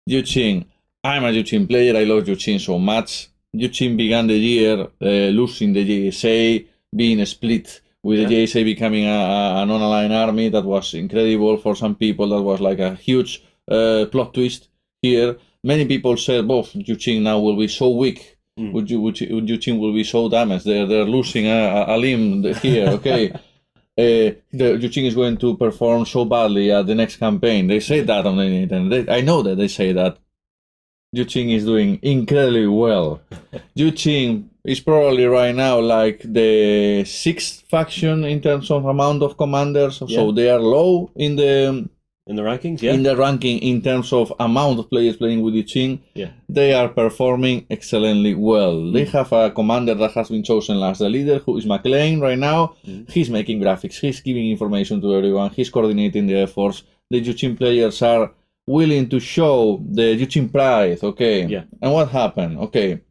S10: Yuqing. I'm a Yuqing player. I love Yuqing so much. Yuqing began the year losing the JSA, being split with the JSA becoming a non-aligned army. That was incredible for some people. That was like a huge plot twist here. Many people said, Yuqing now will be so weak. Yuqing will be so damaged. They're losing a limb here. Okay. The Yuqing is going to perform so badly at the next campaign. They say that on the internet. I know that they say that. Yuqing is doing incredibly well. Yuqing is probably right now like the 6th faction in terms of amount of commanders. So they are low in the
S9: rankings.
S10: In the ranking in terms of amount of players playing with Yuqing. They are performing excellently well. They have a commander that has been chosen as the leader, who is McLean right now. He's making graphics. He's giving information to everyone. He's coordinating the efforts. The Yuqing players are willing to show the Yuqing pride. Okay. And what happened? Okay.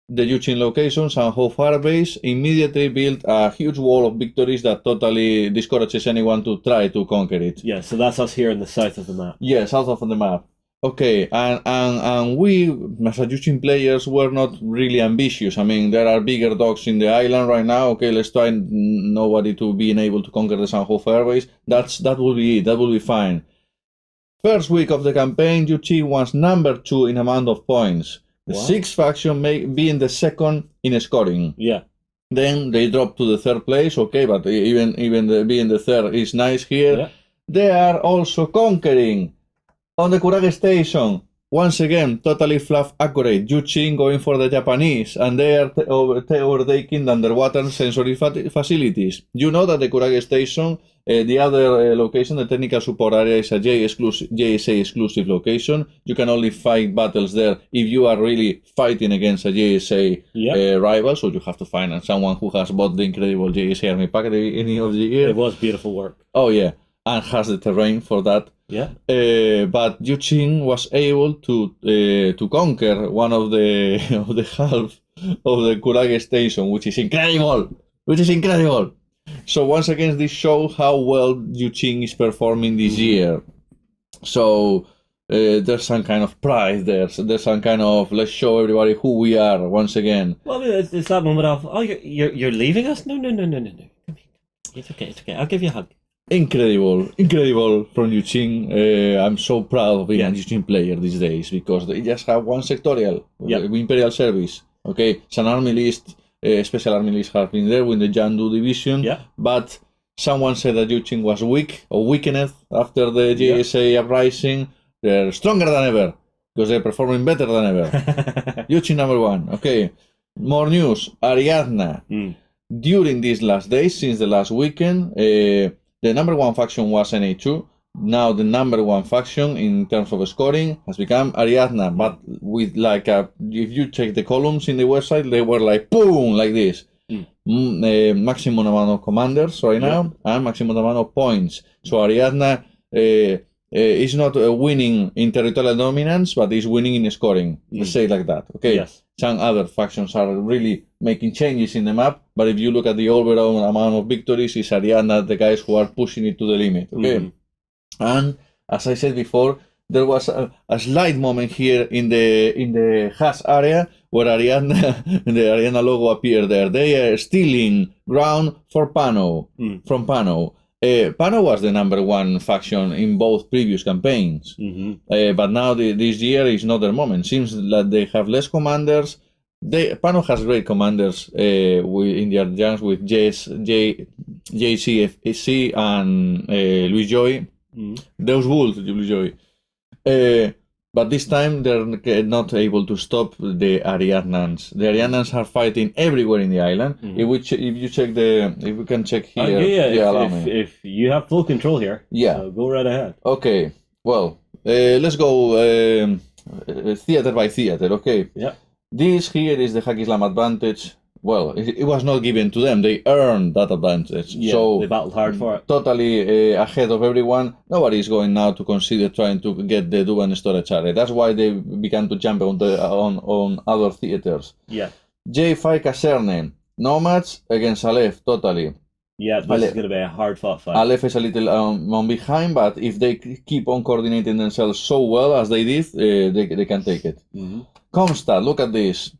S10: The Yuqing locations and Hofar base immediately built a huge wall of victories that totally discourages anyone to try to conquer it.
S9: Yeah, so that's us here in the south of the map.
S10: Yeah, south of the map. Okay, and we, as Yuqing players, were not really ambitious. I mean, there are bigger dogs in the island right now. Okay, let's try nobody to be able to conquer the Sanhofa base. That will be it. That will be fine. First week of the campaign, Yuqing was number 2 in amount of points. The 6th faction being the 2nd in scoring. Then they dropped to the 3rd place. Okay, but even being the 3rd is nice here. They are also conquering On the Kurage Station, once again, totally fluff accurate. Yuchin going for the Japanese, and they are overtaking the underwater sensory facilities. You know that the Kurage Station, the other location, the technical support area, is a JSA exclusive location. You can only fight battles there if you are really fighting against a JSA rival, so you have to find someone who has bought the incredible JSA army pack at the beginning of the year.
S9: It was beautiful work.
S10: Oh yeah, and has the terrain for that.
S9: Yeah.
S10: But Yuchin was able to conquer one of the half of the Kurage Station, which is incredible. So once again, this shows how well Yuchin is performing this year. So there's some kind of pride there. So there's some kind of, let's show everybody who we are once again.
S9: Well, it's that moment of, oh, you're leaving us? No. Come here. It's okay. I'll give you a hug.
S10: Incredible from Yuchin. I'm so proud of being a Yuchin player these days because they just have one sectorial, Imperial Service. Okay, it's an army list, special army list has been there with the Jandu division, but someone said that Yuchin was weak or weakened after the JSA uprising. They're stronger than ever because they're performing better than ever. Yuchin number 1. Okay, more news. Ariadna. During these last days, since the last weekend, the number 1 faction was NA2. Now the number 1 faction in terms of scoring has become Ariadna, but with like if you check the columns in the website, they were like boom, like this. Maximum amount of commanders right now and maximum amount of points. So Ariadna is not winning in territorial dominance, but is winning in scoring. Let's say it like that. Okay.
S9: Yes.
S10: Some other factions are really making changes in the map, but if you look at the overall amount of victories, it's Ariadna, the guys who are pushing it to the limit. Okay. And as I said before, there was a slight moment here in the Haas area where Ariadna, the Ariadna logo appeared there. They are stealing ground for Pano, from Pano. Pano was the number 1 faction in both previous campaigns, but now this year is not their moment. Seems that they have less commanders. Pano has great commanders in their ranks with JCFC and Louis Joy. Those wolves, Louis Joy. But this time they're not able to stop the Ariadnans. The Ariadnans are fighting everywhere in the island. If we can check here.
S9: If you have full control here, so go right ahead.
S10: Okay. Well, let's go theater by theater. Okay.
S9: Yeah.
S10: This here is the Hakislam advantage. Well, it was not given to them. They earned that advantage.
S9: Yeah,
S10: so
S9: they battled hard for it.
S10: Totally ahead of everyone. Nobody is going now to consider trying to get the Duban storage area. That's why they began to jump on other theaters.
S9: Yeah.
S10: J5 Kaserne. Nomads against Aleph, totally.
S9: Yeah, this is going to be a hard fought fight.
S10: Aleph is a little on behind, but if they keep on coordinating themselves so well as they did, they can take it. Comstad, look at this.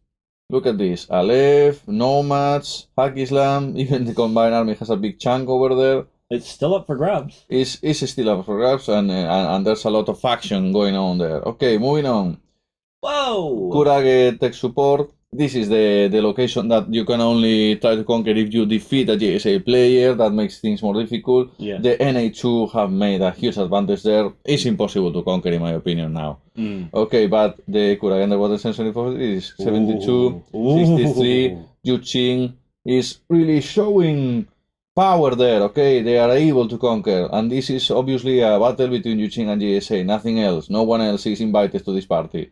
S10: Look at this. Aleph, Nomads, Hakislam, even the combined army has a big chunk over there.
S9: It's still up for grabs.
S10: It's still up for grabs, and there's a lot of faction going on there. Okay, moving on.
S9: Whoa!
S10: Kurage Tech Support. This is the location that you can only try to conquer if you defeat a JSA player. That makes things more difficult.
S9: Yeah.
S10: The NA2 have made a huge advantage there. It's impossible to conquer, in my opinion, now. Okay, but the Kurage Underwater Sensory is 72, 63. Yuchin is really showing power there. Okay, they are able to conquer. And this is obviously a battle between Yuchin and JSA, nothing else. No one else is invited to this party.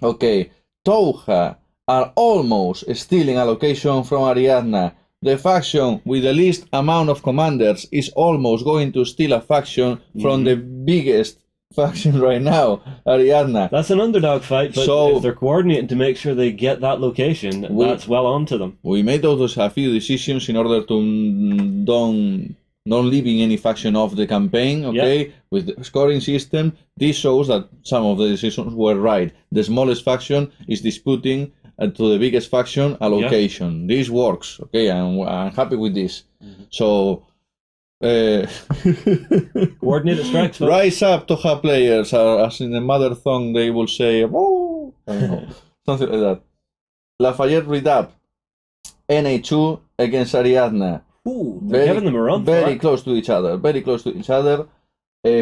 S10: Okay, Touha are almost stealing a location from Ariadna. The faction with the least amount of commanders is almost going to steal a faction from the biggest faction right now, Ariadna.
S9: That's an underdog fight, but if they're coordinating to make sure they get that location, that's well on to them.
S10: We made those a few decisions in order to not leaving any faction off the campaign, okay? With the scoring system, this shows that some of the decisions were right. The smallest faction is disputing to the biggest faction a location. This works, okay? I'm happy with this. So,
S9: coordinated strikes.
S10: Rise up, Toha players, as in the mother tongue they will say, oh, I don't know, something like that. Lafayette Redap, NA2 against Ariadna.
S9: Ooh, they're giving them a run.
S10: Very close to each other.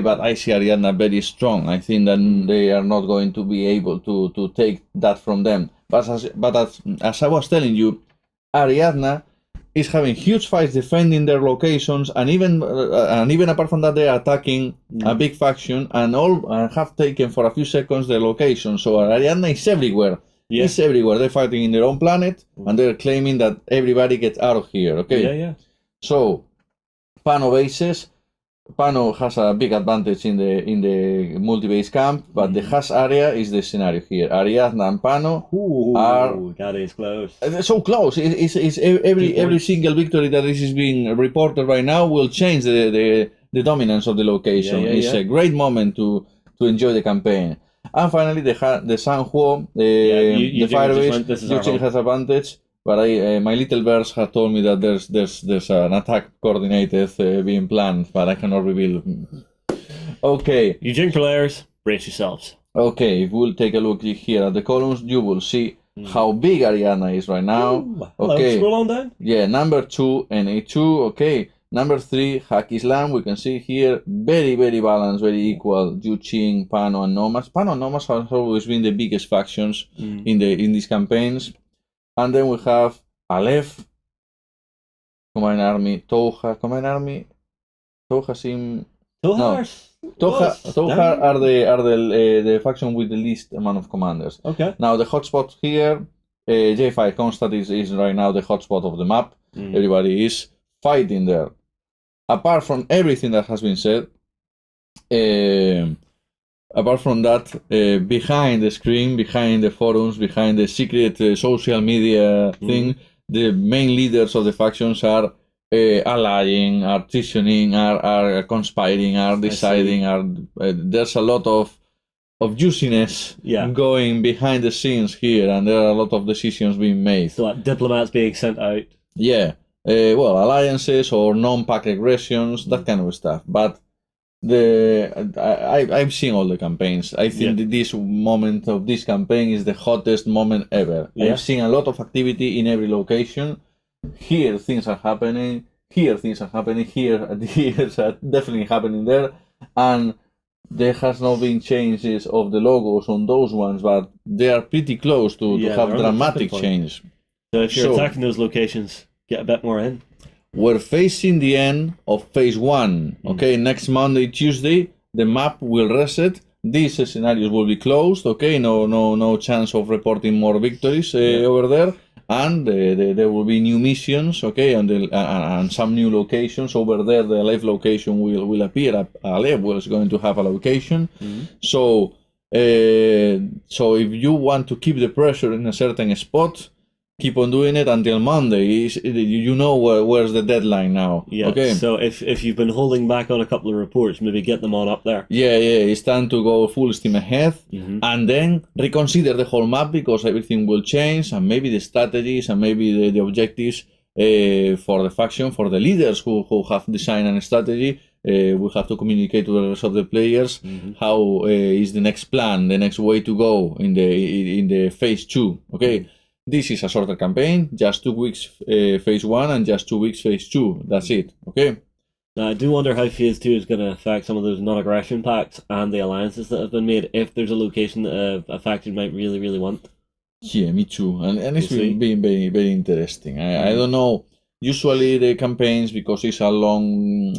S10: but I see Ariadna very strong. I think that they are not going to be able to take that from them. But as I was telling you, Ariadna is having huge fights defending their locations, and even apart from that, they are attacking a big faction and all have taken for a few seconds their location. So Ariadna is everywhere.
S9: Yeah.
S10: It's everywhere. They're fighting in their own planet, and they're claiming that everybody gets out of here. Okay.
S9: Yeah.
S10: So, Pano bases. Pano has a big advantage in the multi-base camp, but the Haas area is the scenario here. Ariadna and Pano are
S9: that is close.
S10: so close. It's every single victory that is being reported right now will change the dominance of the location. It's a great moment to enjoy the campaign. And finally, the Sanhuo, the Firebase, Yuching has advantage. But my little verse had told me that there's an attack coordinated being planned, but I cannot reveal. Okay.
S9: Eugene players, brace yourselves.
S10: Okay, if we'll take a look here at the columns, you will see how big Ariadna is right now.
S9: Hello,
S10: okay.
S9: Scroll on down.
S10: Yeah, number 2, NA2. Okay. Number 3, Hack Islam. We can see here very, very balanced, very equal. Yuching, Pano, and Nomads. Pano and Nomads have always been the biggest factions in these campaigns. And then we have Aleph, Combined Army, Toha, Combined Army, Toha seem... Toha are the faction with the least amount of commanders.
S9: Okay.
S10: Now the hotspot here, J5 Constad is right now the hotspot of the map. Everybody is fighting there. Apart from everything that has been said, apart from that, behind the screen, behind the forums, behind the secret social media thing, the main leaders of the factions are allying, are treasoning, are conspiring, are deciding. There's a lot of juiciness going behind the scenes here, and there are a lot of decisions being made.
S9: So like diplomats being sent out.
S10: Yeah, well, alliances or non-pack aggressions, that kind of stuff. But I've seen all the campaigns. I think that this moment of this campaign is the hottest moment ever. I've seen a lot of activity in every location. Here things are happening. Here things are happening. Here things are definitely happening there. And there has not been changes of the logos on those ones, but they are pretty close to have dramatic change.
S9: So if you're attacking those locations, get a bit more in.
S10: We're facing the end of phase 1. Okay, next Monday, Tuesday, the map will reset. These scenarios will be closed. Okay, no chance of reporting more victories over there, and there will be new missions. Okay, and some new locations over there. The Aleph location will appear. Aleph is going to have a location. So if you want to keep the pressure in a certain spot, keep on doing it until Monday. You know where's the deadline now.
S9: Yeah.
S10: Okay.
S9: So if you've been holding back on a couple of reports, maybe get them on up there.
S10: Yeah. It's time to go full steam ahead, and then reconsider the whole map, because everything will change, and maybe the strategies and maybe the objectives for the faction, for the leaders who have designed a strategy. We have to communicate to the rest of the players how is the next plan, the next way to go in the phase 2. Okay. This is a shorter campaign, just 2 weeks phase 1 and just 2 weeks phase 2. That's it, okay?
S9: Now, I do wonder how phase 2 is going to affect some of those non-aggression pacts and the alliances that have been made, if there's a location that a faction might really, really want.
S10: Yeah, me too. And it's been very, very interesting. I don't know. Usually the campaigns, because it's a long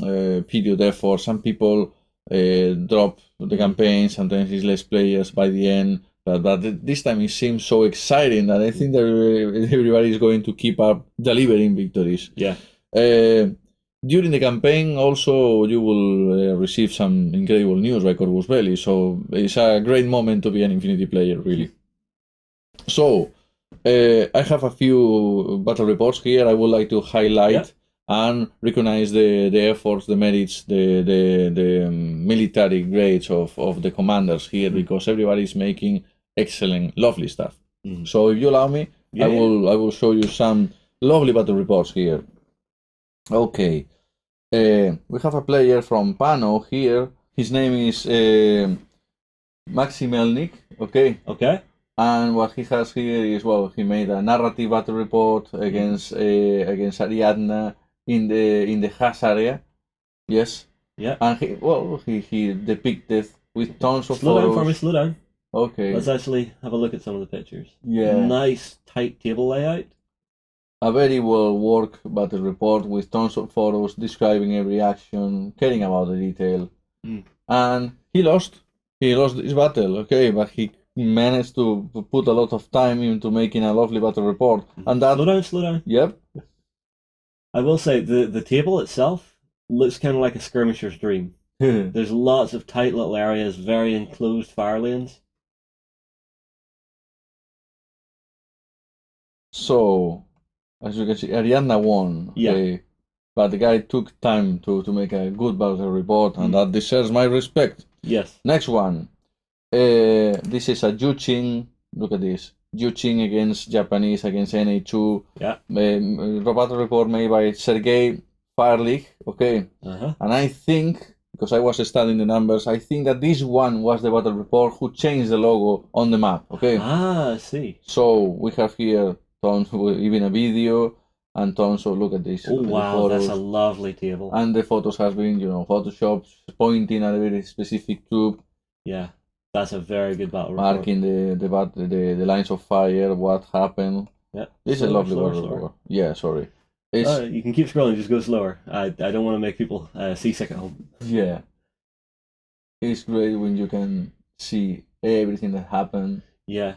S10: period effort, some people drop the campaign, sometimes it's less players by the end. But this time it seems so exciting that I think that everybody is going to keep up delivering victories.
S9: Yeah.
S10: During the campaign, also, you will receive some incredible news by Corvus Belli. So it's a great moment to be an Infinity player, really. So I have a few battle reports here I would like to highlight and recognize the efforts, the merits, the military grades of the commanders here, because everybody is making excellent, lovely stuff. So if you allow me, I will show you some lovely battle reports here. Okay, we have a player from Pano here. His name is Maxi Melnik. Okay. And what he has here is, well, he made a narrative battle report against Ariadna in the Haas area. Yes. Yeah. And he depicted with tons of
S9: slow
S10: photos.
S9: down for me, slow down.
S10: Okay.
S9: Let's actually have a look at some of the pictures.
S10: Yeah.
S9: Nice, tight table layout.
S10: A very well worked battle report with tons of photos describing every action, caring about the detail. And he lost. He lost his battle, okay, but he managed to put a lot of time into making a lovely battle report. And that.
S9: Slow down.
S10: Yep.
S9: I will say the table itself looks kind of like a skirmisher's dream. There's lots of tight little areas, very enclosed fire lanes.
S10: So, as you can see, Ariadna won.
S9: Yeah.
S10: But the guy took time to make a good battle report, and that deserves my respect.
S9: Yes.
S10: Next one. This is a Juchin. Look at this. Juchin against Japanese against NA2.
S9: Yeah.
S10: Battle report made by Sergei Firlich. Okay.
S9: Uh-huh.
S10: And I think, because I was studying the numbers, I think that this one was the battle report who changed the logo on the map. Okay.
S9: I see.
S10: So we have here tons, even a video, and tons of, look at this.
S9: Oh wow, that's a lovely table.
S10: And the photos has been, Photoshop pointing at a very specific troop.
S9: Yeah, that's a very good battle report.
S10: Marking the lines of fire, what happened.
S9: Yeah.
S10: This is a lovely battle report. Yeah, sorry.
S9: You can keep scrolling, just go slower. I don't want to make people seasick at home.
S10: Yeah. It's great when you can see everything that happened.
S9: Yeah.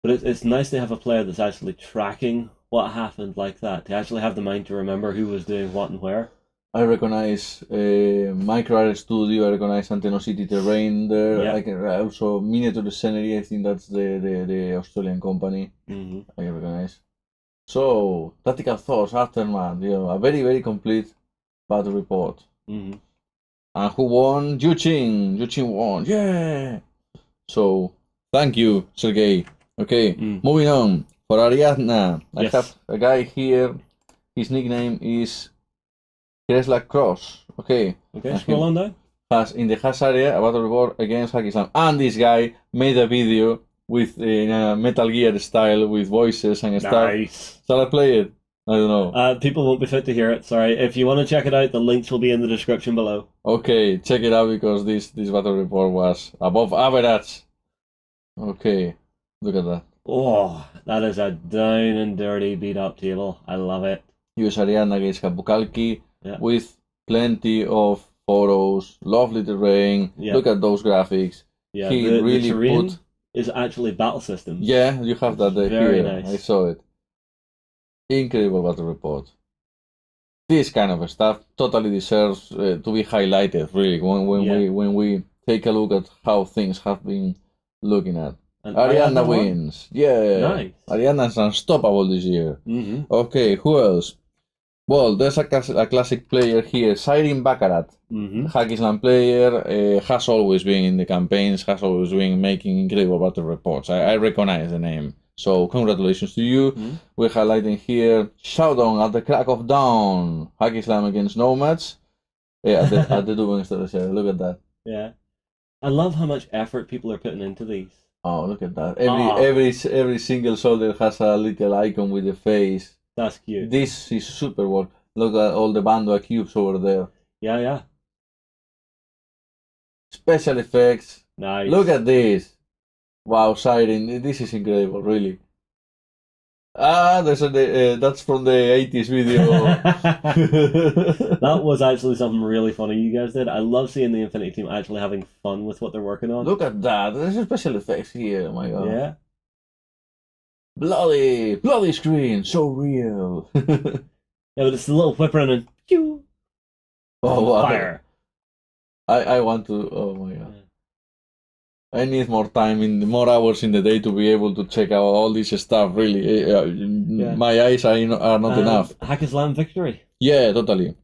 S9: But it's nice to have a player that's actually tracking what happened like that, to actually have the mind to remember who was doing what and where.
S10: I recognize Micro Studio, I recognize Anteno City Terrain there.
S9: Yeah.
S10: I can also Miniature Scenery, I think that's the Australian company. I recognize. So, Tactical Thoughts, Aftermath, a very, very complete battle report. And who won? Juchin! Juchin won, yeah! So, thank you, Sergei. Okay, moving on. For Ariadna, I have a guy here. His nickname is Kresla Cross. Okay.
S9: Okay, scroll on down.
S10: Has in the Has area a battle report against Hacky Slam. And this guy made a video with Metal Gear style with voices and stuff.
S9: Nice.
S10: Shall I play it? I don't know.
S9: People won't be fit to hear it. Sorry. If you want to check it out, the links will be in the description below.
S10: Okay, check it out because this battle report was above average. Okay, look at that.
S9: Oh, that is a down and dirty beat up table. I love it.
S10: Use Ariadna against Kapukalki with plenty of photos, lovely terrain.
S9: Yeah.
S10: Look at those graphics.
S9: Yeah,
S10: He
S9: the
S10: really
S9: terrain
S10: put.
S9: is actually battle systems.
S10: Yeah, you have that there.
S9: Very
S10: Here.
S9: nice.
S10: I saw it. Incredible battle report. This kind of stuff totally deserves to be highlighted. Really, when we take a look at how things have been looking at.
S9: And
S10: Ariadna wins. Yeah.
S9: Nice.
S10: Ariadna's unstoppable this year. Okay, who else? Well, there's a classic player here, Siren Baccarat. Hacky Slam player, has always been in the campaigns, has always been making incredible battle reports. I recognize the name. So, congratulations to you. We're highlighting here Showdown at the Crack of Dawn. Hacky Slam against Nomads. At the Dubenster. Look at that.
S9: Yeah. I love how much effort people are putting into these.
S10: Oh, look at that. Every single soldier has a little icon with the face.
S9: That's cute.
S10: This is super work. Look at all the Bandua cubes over there.
S9: Yeah.
S10: Special effects.
S9: Nice.
S10: Look at this. Wow, Siren. This is incredible, really. That's from the 80s video.
S9: That was actually something really funny you guys did. I love seeing the Infinity team actually having fun with what they're working on.
S10: Look at that. There's a special effects here. Oh my god.
S9: Yeah.
S10: Bloody screen. So real.
S9: Yeah, but it's the little whip around and pew.
S10: Oh, wow.
S9: Fire.
S10: I want to. Oh my god. I need more time, more hours in the day to be able to check out all this stuff. Really, my eyes are not enough.
S9: Hacky Slam victory.
S10: Yeah, totally.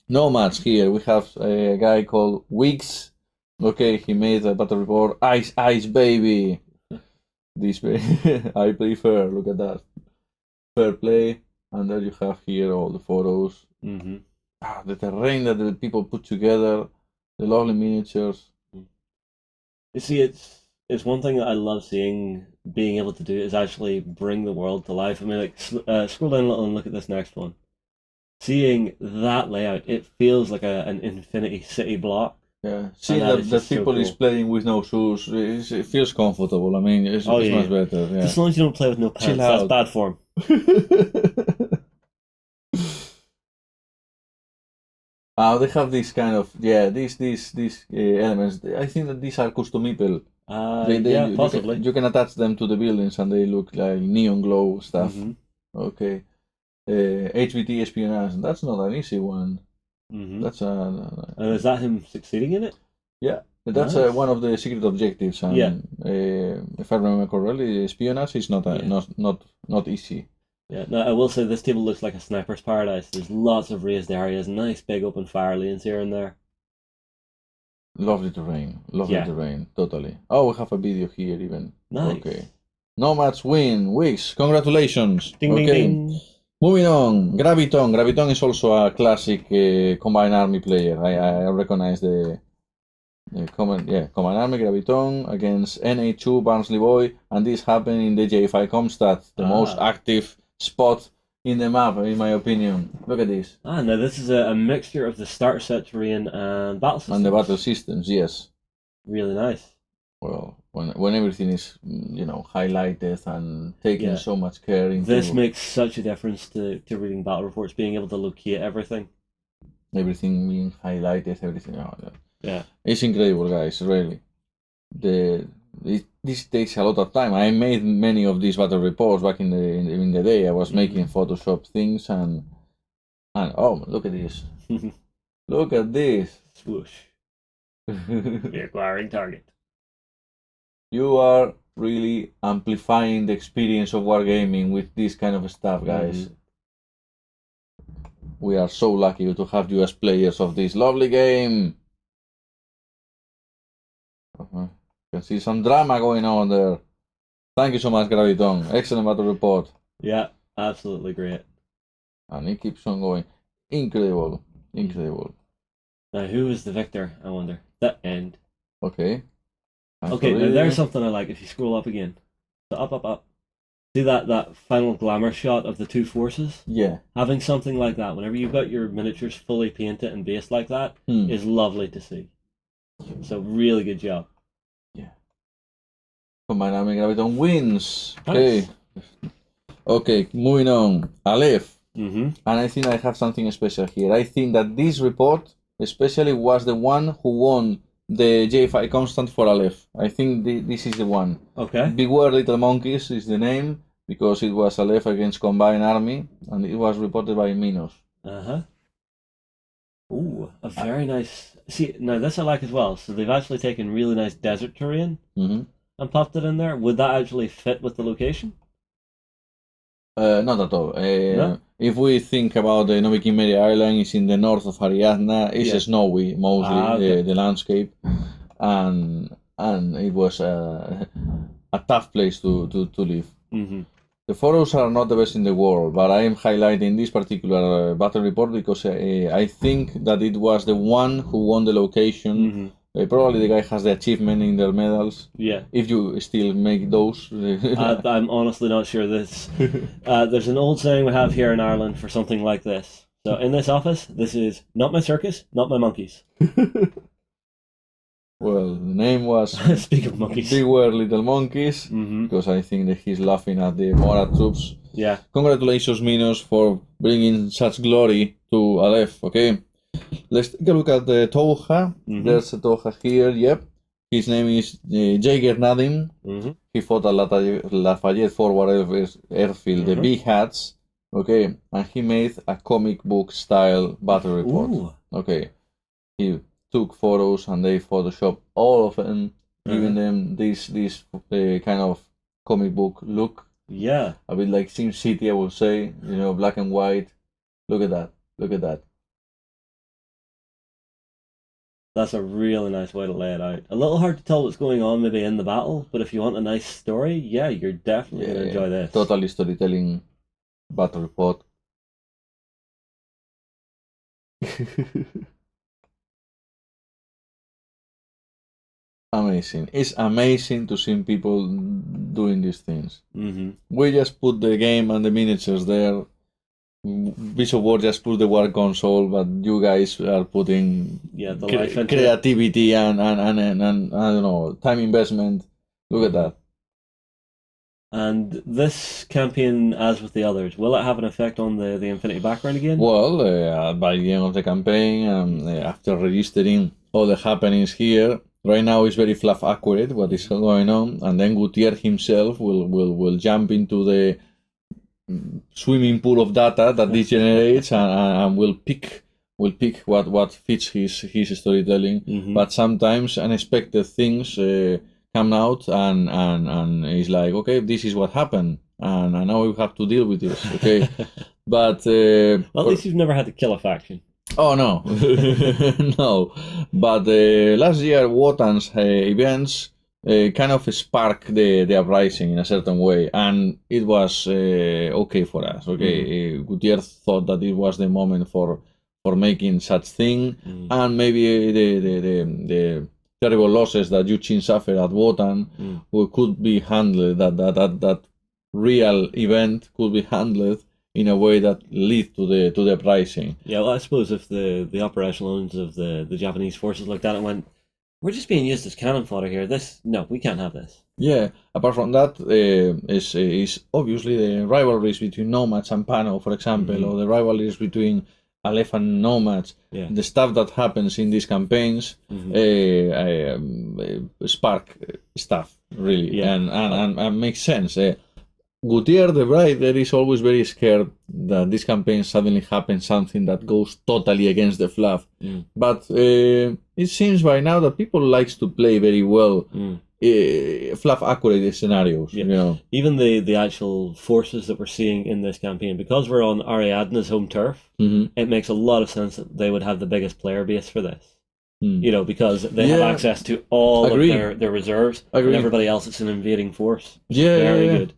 S10: No match here. We have a guy called Weeks. Okay, he made a battle report. Ice baby. This way, I play fair. Look at that. Fair play. And there you have here all the photos. The terrain that the people put together. The lovely miniatures.
S9: You see, it's one thing that I love seeing, being able to do, is actually bring the world to life. I mean, like, scroll down a little and look at this next one. seeing that layout, it feels like an Infinity City block.
S10: Yeah, see
S9: that
S10: that
S9: is
S10: the
S9: just so
S10: people is
S9: cool.
S10: playing with no shoes. It feels comfortable. I mean, it's
S9: Oh,
S10: it's
S9: yeah,
S10: much better.
S9: Just
S10: Yeah.
S9: as long as you don't play with no
S10: Chill
S9: pants, that's
S10: out.
S9: bad form.
S10: They have this kind of these elements. I think that these are customable.
S9: Yeah, possibly.
S10: You can attach them to the buildings and they look like neon glow stuff.
S9: Mhm.
S10: Okay. HVT espionage. That's not an easy one.
S9: Mhm.
S10: That's
S9: And is that him succeeding in it?
S10: yeah. That's
S9: Nice.
S10: one of the secret objectives. And,
S9: Yeah.
S10: if I remember correctly, espionage is not
S9: Yeah.
S10: not easy.
S9: Yeah. Now I will say this table looks like a sniper's paradise. There's lots of raised areas, nice big open fire lanes here and there.
S10: Lovely terrain. Lovely
S9: Yeah.
S10: terrain. Totally. Oh, we have a video here even.
S9: Nice.
S10: Okay. Nomads win. Wix. Congratulations.
S9: Ding
S10: okay.
S9: ding ding.
S10: Moving on. Graviton. Graviton is also a classic combined army player. I recognize the combined army Graviton against NA2 Barnsley Boy, and this happened in the J5 Comstat, the most active spot in the map, in my opinion. Look at this.
S9: Now this is a mixture of the starter set terrain and battle systems.
S10: And the battle systems, yes.
S9: Really nice.
S10: Well, when everything is highlighted and taking so much care into
S9: this makes such a difference to reading battle reports, being able to locate everything.
S10: Everything being highlighted, everything.
S9: Yeah.
S10: It's incredible, guys. Really. This takes a lot of time. I made many of these battle reports back in the day. I was making Photoshop things and oh, look at this. Look at this.
S9: Swoosh. Acquiring target.
S10: You are really amplifying the experience of wargaming with this kind of stuff, guys. We are so lucky to have you as players of this lovely game. You can see some drama going on there. Thank you so much, Graviton. Excellent battle report.
S9: Yeah, absolutely great.
S10: And it keeps on going. Incredible. Incredible.
S9: Now, who is the victor, I wonder? The end.
S10: Okay.
S9: Okay, now there's something I like. If you scroll up again. So up. See that final glamour shot of the two forces?
S10: Yeah.
S9: Having something like that, whenever you've got your miniatures fully painted and based like that, is lovely to see. So really good job.
S10: Yeah. Combined Army Graviton wins.
S9: Nice.
S10: Okay, moving on. Aleph.
S9: And
S10: I think I have something special here. I think that this report especially was the one who won the J5 constant for Aleph. I think this is the one.
S9: Okay.
S10: Beware Little Monkeys is the name because it was Aleph against Combined Army and it was reported by Minos.
S9: Ooh, a very nice. See, now this I like as well. So they've actually taken really nice desert terrain and popped it in there. Would that actually fit with the location?
S10: Not at all.
S9: No?
S10: If we think about the Novi Kimmeria Island, it's in the north of Ariadna. It's snowy mostly, the landscape, and it was a tough place to live. The photos are not the best in the world, but I am highlighting this particular battle report because I think that it was the one who won the location. Probably the guy has the achievement in their medals.
S9: Yeah.
S10: If you still make those.
S9: I'm honestly not sure this. There's an old saying we have here in Ireland for something like this. So in this office, this is not my circus, not my monkeys.
S10: Well, the name was
S9: Speak of monkeys.
S10: Beware Little Monkeys, because I think that he's laughing at the Morat troops.
S9: Yeah.
S10: Congratulations, Minos, for bringing such glory to Aleph, okay? Let's take a look at the Toha. There's a Toha here, yep. His name is Jaeger Nadim. He fought at Lafayette Forward Airfield, the Big Hats, okay? And he made a comic book style battle report.
S9: Ooh.
S10: Okay. He took photos and they photoshopped all of them, giving them this kind of comic book look.
S9: Yeah.
S10: A bit like SimCity, I would say. Black and white. Look at that. Look at that.
S9: That's a really nice way to lay it out. A little hard to tell what's going on maybe in the battle, but if you want a nice story, yeah, you're definitely going to enjoy this.
S10: Totally storytelling battle report. Amazing. It's amazing to see people doing these things. We just put the game and the miniatures there Beast of War just put the war console, but you guys are putting
S9: the life into it.
S10: creativity and I don't know, time investment. Look at that.
S9: And this campaign, as with the others, will it have an effect on the Infinity background again?
S10: Well, by the end of the campaign, after registering all the happenings here, right now it's very fluff accurate what is going on, and then Gutiérrez himself will jump into the swimming pool of data that this generates and will pick what fits his storytelling. But sometimes unexpected things come out and it's like, okay, this is what happened, and now we have to deal with this. Okay, but
S9: well, at least you've never had to kill a faction.
S10: Oh no, no. But last year, Wotan's events kind of sparked the uprising in a certain way, and it was okay for us. Okay, Gutiérrez thought that it was the moment for making such thing, and maybe the terrible losses that Yuchin suffered at Wotan could be handled. That real event could be handled in a way that leads to the uprising.
S9: Yeah, well, I suppose if the upper echelons of the Japanese forces looked at it and went, we're just being used as cannon fodder here. No, we can't have this.
S10: Yeah. Apart from that, is obviously the rivalries between Nomads and Pano, for example, or the rivalries between Aleph and Nomads.
S9: Yeah.
S10: The stuff that happens in these campaigns spark stuff really, and makes sense. Gutiérrez, the writer, is always very scared that this campaign suddenly happens something that goes totally against the fluff. But it seems by now that people likes to play very well fluff accurate scenarios.
S9: Yeah.
S10: You know,
S9: even the actual forces that we're seeing in this campaign, because we're on Ariadne's home turf, it makes a lot of sense that they would have the biggest player base for this. You know, because they have access to all of their reserves, and everybody else it's an invading force. Very good.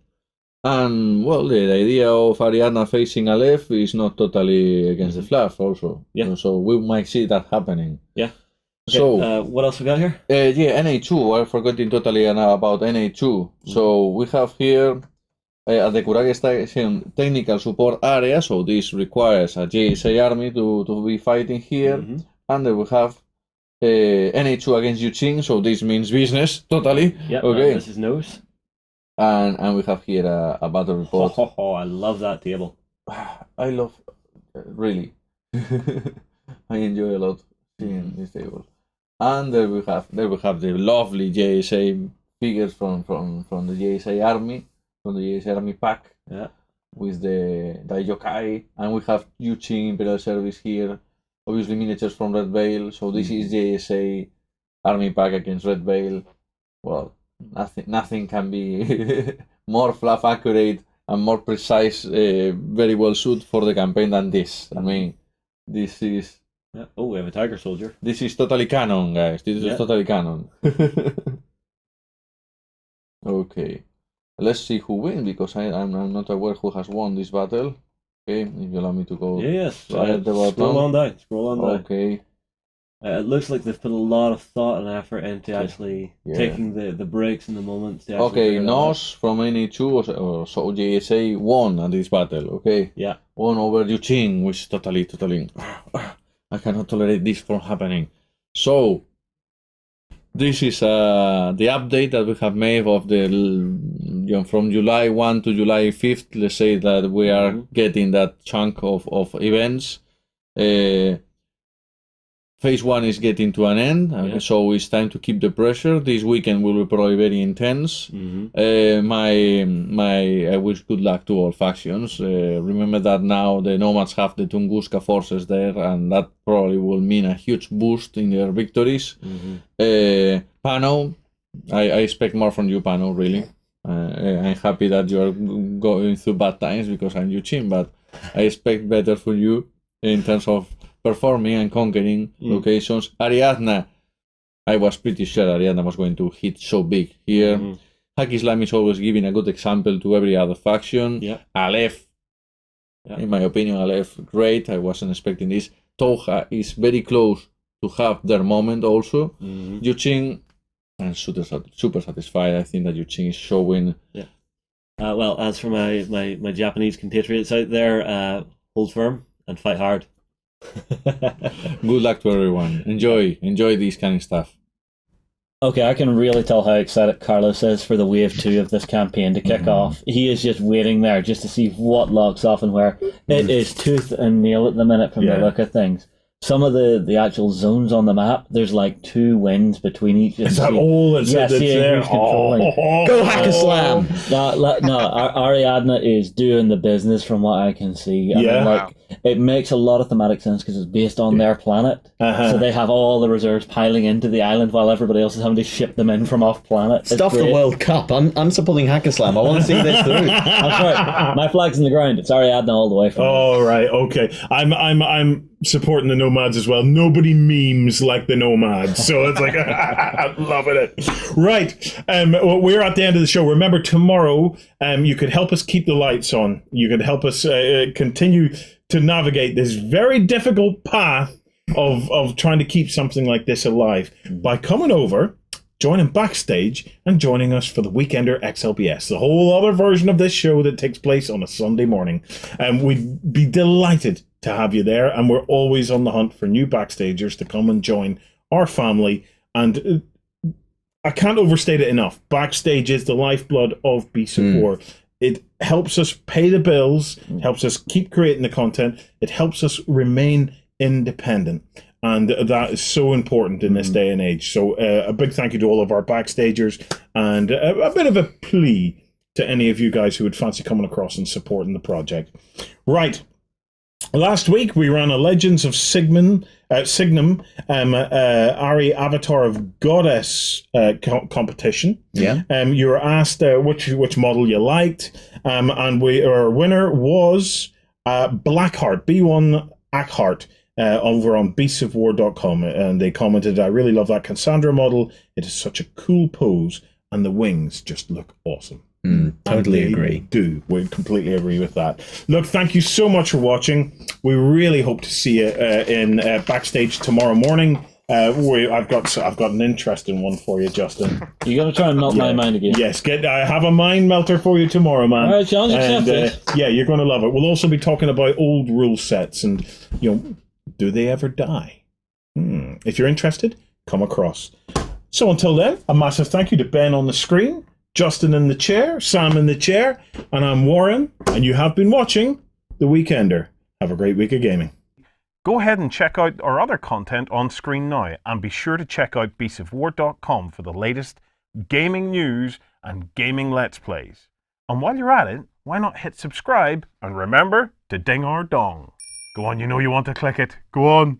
S10: And well, the idea of Ariadna facing Aleph is not totally against the fluff also.
S9: Yeah.
S10: So we might see that happening.
S9: Yeah. Okay,
S10: So
S9: what else we got here?
S10: NA2. I'm forgetting totally about NA2. So we have here at the Kurage Station technical support area. So this requires a JSA army to be fighting here. And then we have NA2 against Yuchin. So this means business totally.
S9: Yeah.
S10: Okay.
S9: This is nose.
S10: And we have here a battle report.
S9: I love that table.
S10: I love, really. I enjoy a lot seeing this table. And there we have the lovely JSA figures from the JSA army, from the JSA army pack.
S9: Yeah.
S10: With the yokai, and we have Yuchin Imperial Service here. Obviously miniatures from Red Veil. So this is JSA army pack against Red Veil. Well, nothing can be more fluff accurate and more precise, very well suited for the campaign than this. I mean, this is...
S9: Yeah. Oh, we have a Tiger Soldier.
S10: This is totally canon, guys. This is totally canon. Okay. Let's see who wins, because I'm not aware who has won this battle. Okay, if you allow me to go...
S9: Yes.
S10: Right at the bottom.
S9: Scroll on down.
S10: Okay.
S9: It looks like they've put a lot of thought and effort into actually taking the breaks and the moments. To
S10: okay, Nos from NA2 or so JSA won at this battle. Okay.
S9: Yeah.
S10: Won over Yuchin, which totally. I cannot tolerate this from happening. So this is the update that we have made of the from July 1 to July 5th. Let's say that we are getting that chunk of events. Phase 1 is getting to an end, so it's time to keep the pressure. This weekend will be probably very intense. I wish good luck to all factions. Remember that now the Nomads have the Tunguska forces there, and that probably will mean a huge boost in their victories. Pano, I expect more from you, Pano, really. I'm happy that you are going through bad times because I'm Yuchin, but I expect better for you in terms of performing and conquering locations. Ariadna, I was pretty sure Ariadna was going to hit so big here. Hack Islam is always giving a good example to every other faction. Aleph, in my opinion, Aleph, great. I wasn't expecting this. Toha is very close to have their moment also. Yuchin, I'm super satisfied. I think that Yuchin is showing.
S9: Well, as for my Japanese compatriots out there, hold firm, and fight hard.
S10: Good luck to everyone. Enjoy these kind of stuff.
S2: Okay, I can really tell how excited Carlos is for the wave 2 of this campaign to kick off. He is just waiting there just to see what locks off and where. It is tooth and nail at the minute from the look of things. Some of the actual zones on the map, there's like 2 wins between each.
S1: Is that all that's there?
S3: Go hack a slam!
S2: No, Ariadne is doing the business from what I can see. I mean, like, it makes a lot of thematic sense because it's based on their planet. So they have all the reserves piling into the island while everybody else is having to ship them in from off planet.
S3: Stuff the World Cup. I'm supporting Hack a Slam. I want to see this through.
S2: That's right. My flag's in the ground. It's Ariadne all the way from.
S1: Oh right, okay. I'm supporting the Nomads as well. Nobody memes like the Nomads, so it's like loving it. Right, well, we're at the end of the show. Remember, tomorrow, you could help us keep the lights on. You could help us continue to navigate this very difficult path of trying to keep something like this alive by coming over, joining backstage, and joining us for the Weekender XLBS, the whole other version of this show that takes place on a Sunday morning. And we'd be delighted to have you there, and we're always on the hunt for new backstagers to come and join our family. And I can't overstate it enough. Backstage is the lifeblood of Beasts of War. It helps us pay the bills, helps us keep creating the content, it helps us remain independent. And that is so important in this day and age. So a big thank you to all of our backstagers, and a bit of a plea to any of you guys who would fancy coming across and supporting the project. Right. Last week we ran a Legends of Signum, Ari Avatar of Goddess competition. Yeah. You were asked which model you liked, and our winner was Blackheart, B1 Ackheart, over on beastsofwar.com, and they commented, "I really love that Cassandra model. It is such a cool pose, and the wings just look awesome."
S3: Totally agree.
S1: We completely agree with that. Look, thank you so much for watching. We really hope to see you in backstage tomorrow morning. I've got an interesting one for you, Justin.
S2: You got to try and melt my mind again.
S1: Yes, I have a mind melter for you tomorrow, man.
S2: All right, challenge accepted.
S1: Yeah, you're going to love it. We'll also be talking about old rule sets and, do they ever die? If you're interested, come across. So until then, a massive thank you to Ben on the screen, Justin in the chair, Sam in the chair, and I'm Warren, and you have been watching The Weekender. Have a great week of gaming. Go ahead and check out our other content on screen now, and be sure to check out beastsofwar.com for the latest gaming news and gaming Let's Plays. And while you're at it, why not hit subscribe, and remember to ding our dong. Go on, you know you want to click it. Go on.